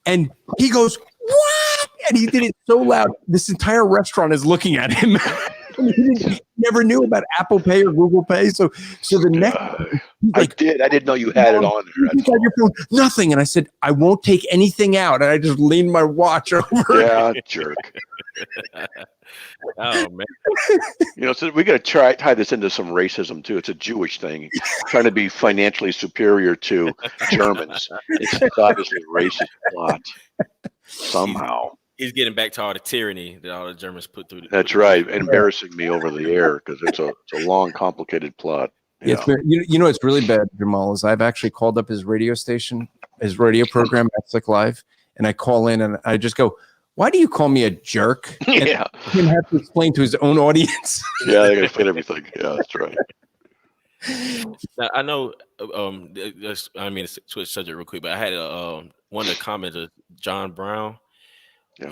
And he goes, what? And he did it so loud. This entire restaurant is looking at him. He never knew about Apple Pay or Google Pay. So the next I didn't know you had it on there. You got your phone? Nothing. And I said, I won't take anything out. And I just leaned my watch over. Yeah, jerk. Oh man. So we got to tie this into some racism too. It's a Jewish thing, trying to be financially superior to Germans. It's obviously a racist plot somehow. He's getting back to all the tyranny that all the Germans put through. That's right. Embarrassing me over the air because it's a long, complicated plot. Yeah. You know, it's really bad, Jamal, is I've actually called up his radio station, his radio program, Slick Live, and I call in and I just go, why do you call me a jerk? And yeah. Him have to explain to his own audience. Yeah, they got to explain everything. Yeah, that's right. Now, I know. I mean, switch subject real quick, but I had one of the commenters, John Brown.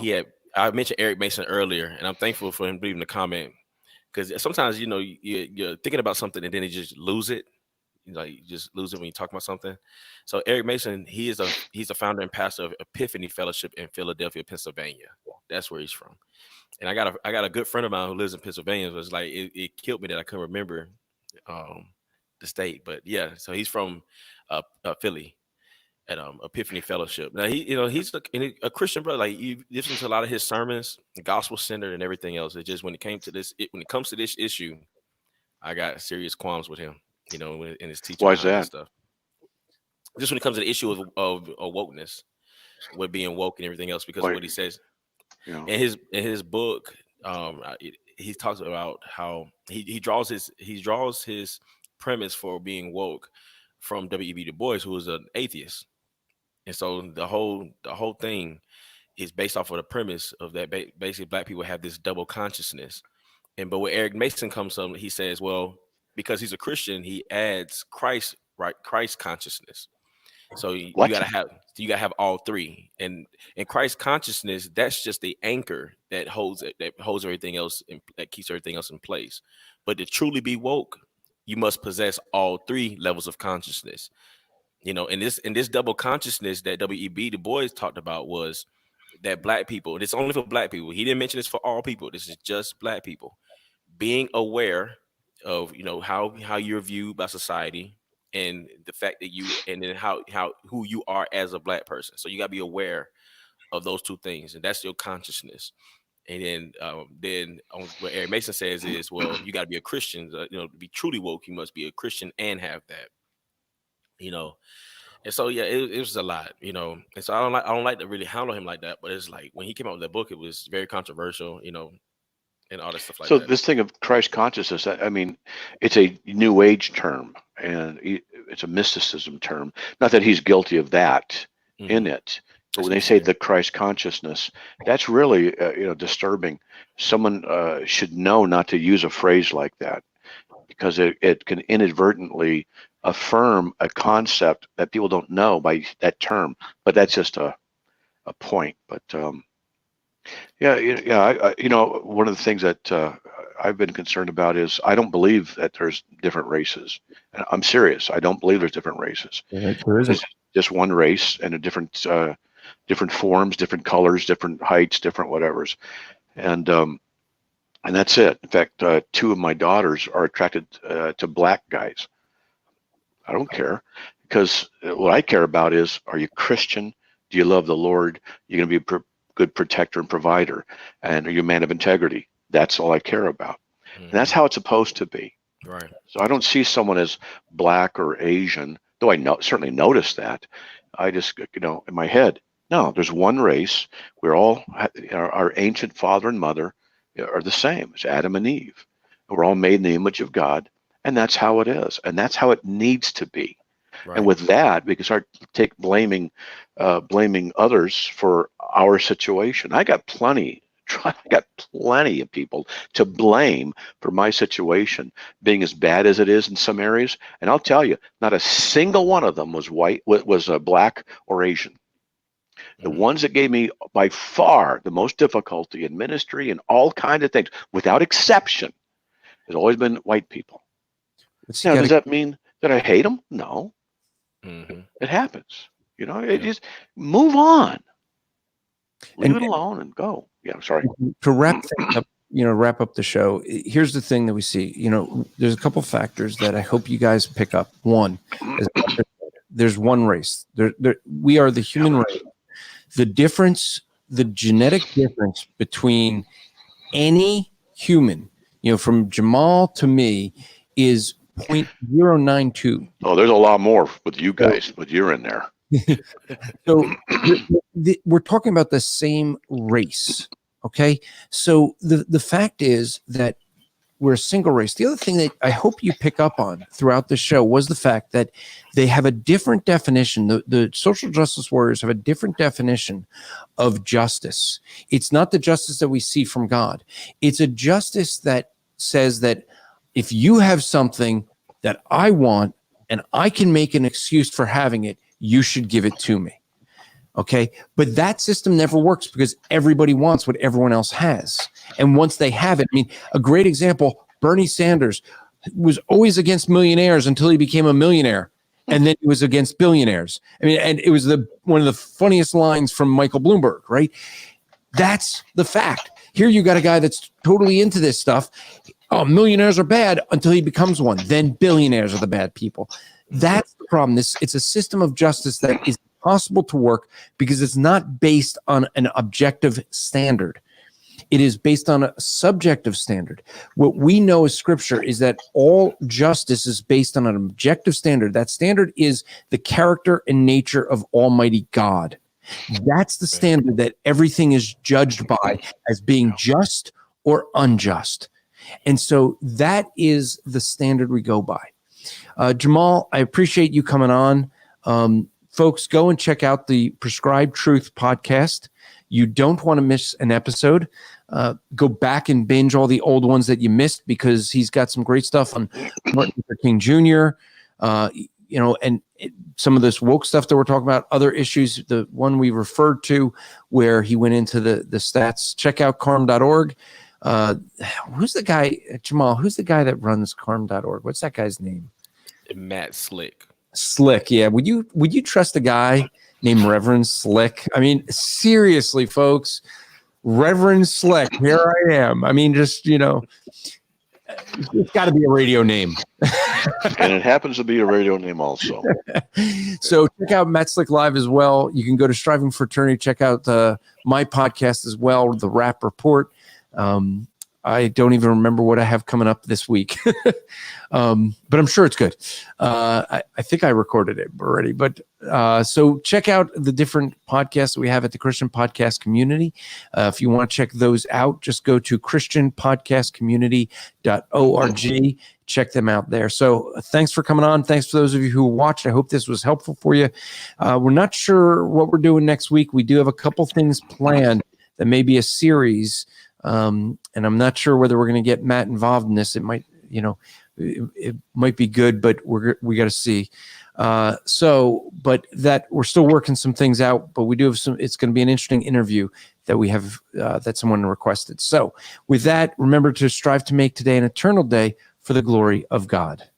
Yeah. I mentioned Eric Mason earlier, and I'm thankful for him leaving the comment because sometimes you're thinking about something and then you just lose it. You just lose it when you talk about something. So Eric Mason, he's a founder and pastor of Epiphany Fellowship in Philadelphia, Pennsylvania. That's where he's from. And I got a good friend of mine who lives in Pennsylvania. So it's like it killed me that I couldn't remember the state, but yeah. So he's from Philly. At Epiphany Fellowship. Now he's a Christian brother. Like you listen to a lot of his sermons, gospel centered and everything else. It just when it comes to this issue, I got serious qualms with him. In his teaching. Why is that? Stuff. Just when it comes to the issue of wokeness, with being woke and everything else, because of what he says. In his book, he talks about how he draws his premise for being woke from W.E.B. Du Bois, who was an atheist. And so the whole thing is based off of the premise of that basically black people have this double consciousness. But where Eric Mason comes from, he says, well, because he's a Christian, he adds Christ consciousness. So you gotta have all three. And in Christ consciousness, that's just the anchor that holds everything else that keeps everything else in place. But to truly be woke, you must possess all three levels of consciousness. And this double consciousness that W.E.B. Du Bois talked about was that black people, and it's only for black people. He didn't mention this for all people. This is just black people being aware of how you're viewed by society and the fact that and then who you are as a black person. So you got to be aware of those two things, and that's your consciousness. And then what Eric Mason says is, well, you got to be a Christian. To be truly woke, you must be a Christian and have that. And so it was a lot, and so I don't like to really handle him like that. But it's like when he came out with that book, it was very controversial, and all that stuff like that. So this thing of Christ consciousness, I mean, it's a New Age term, and it's a mysticism term. Not that he's guilty of that in it, but when they say the Christ consciousness, that's really disturbing. Someone should know not to use a phrase like that, because it can inadvertently affirm a concept that people don't know by that term. But that's just a point. But one of the things that I've been concerned about is I don't believe that there's different races. And I'm serious. I don't believe there's different races. Yeah, there isn't. There's just one race and a different forms, different colors, different heights, different whatevers. And that's it. In fact, two of my daughters are attracted to black guys. I don't care, because what I care about is, are you Christian? Do you love the Lord? You're going to be a good protector and provider, and are you a man of integrity? That's all I care about. And that's how it's supposed to be. Right. So I don't see someone as black or Asian though I certainly noticed that. I just, in my head, no, there's one race. We're all, our ancient father and mother are the same. It's Adam and Eve. We're all made in the image of God, and that's how it is, and that's how it needs to be. Right. And with that, we can start blaming others for our situation. I got plenty of people to blame for my situation being as bad as it is in some areas. And I'll tell you, not a single one of them was white, was black or Asian. The ones that gave me by far the most difficulty in ministry and all kinds of things, without exception, has always been white people. Now, does that mean that I hate them? No. It happens. Just move on. Leave it alone and go. Yeah, I'm sorry. To wrap things up, wrap up the show. Here's the thing that we see. There's a couple factors that I hope you guys pick up. One, there's one race. We are the human race. The difference, the genetic difference between any human, from Jamal to me, is 0.092. Oh, there's a lot more with you guys, but you're in there. So we're talking about the same race. Okay. So the fact is that we're a single race. The other thing that I hope you pick up on throughout the show was the fact that they have a different definition. The social justice warriors have a different definition of justice. It's not the justice that we see from God. It's a justice that says that if you have something that I want and I can make an excuse for having it, you should give it to me. Okay. But that system never works because everybody wants what everyone else has. And once they have it, a great example, Bernie Sanders was always against millionaires until he became a millionaire. And then he was against billionaires. And it was one of the funniest lines from Michael Bloomberg, right? That's the fact. Here you got a guy that's totally into this stuff. Oh, millionaires are bad until he becomes one. Then billionaires are the bad people. That's the problem. It's a system of justice that is possible to work because it's not based on an objective standard. It is based on a subjective standard. What we know as scripture is that all justice is based on an objective standard. That standard is the character and nature of Almighty God. That's the standard that everything is judged by as being just or unjust. And so that is the standard we go by. Jamal, I appreciate you coming on. Folks, go and check out the Prescribed Truth podcast. You don't want to miss an episode. Go back and binge all the old ones that you missed because he's got some great stuff on Martin Luther King Jr., and some of this woke stuff that we're talking about, other issues, the one we referred to where he went into the stats. Check out carm.org. Who's the guy, Jamal, who's the guy that runs carm.org? What's that guy's name? Matt Slick. Slick, yeah. Would you trust a guy named Reverend Slick? Seriously, folks, Reverend Slick. Here I am. It's got to be a radio name. And it happens to be a radio name also. So check out Matt Slick Live as well. You can go to Striving for Eternity. Check out my podcast as well, The Rap Report. I don't even remember what I have coming up this week, but I'm sure it's good. I think I recorded it already, but so check out the different podcasts that we have at the Christian Podcast Community. If you want to check those out, just go to christianpodcastcommunity.org. Check them out there. So thanks for coming on. Thanks for those of you who watched. I hope this was helpful for you. We're not sure what we're doing next week. We do have a couple things planned that may be a series. And I'm not sure whether we're going to get Matt involved in this. It might, it might be good, but we got to see. But that we're still working some things out, but we do have it's going to be an interesting interview that we have, that someone requested. So with that, remember to strive to make today an eternal day for the glory of God.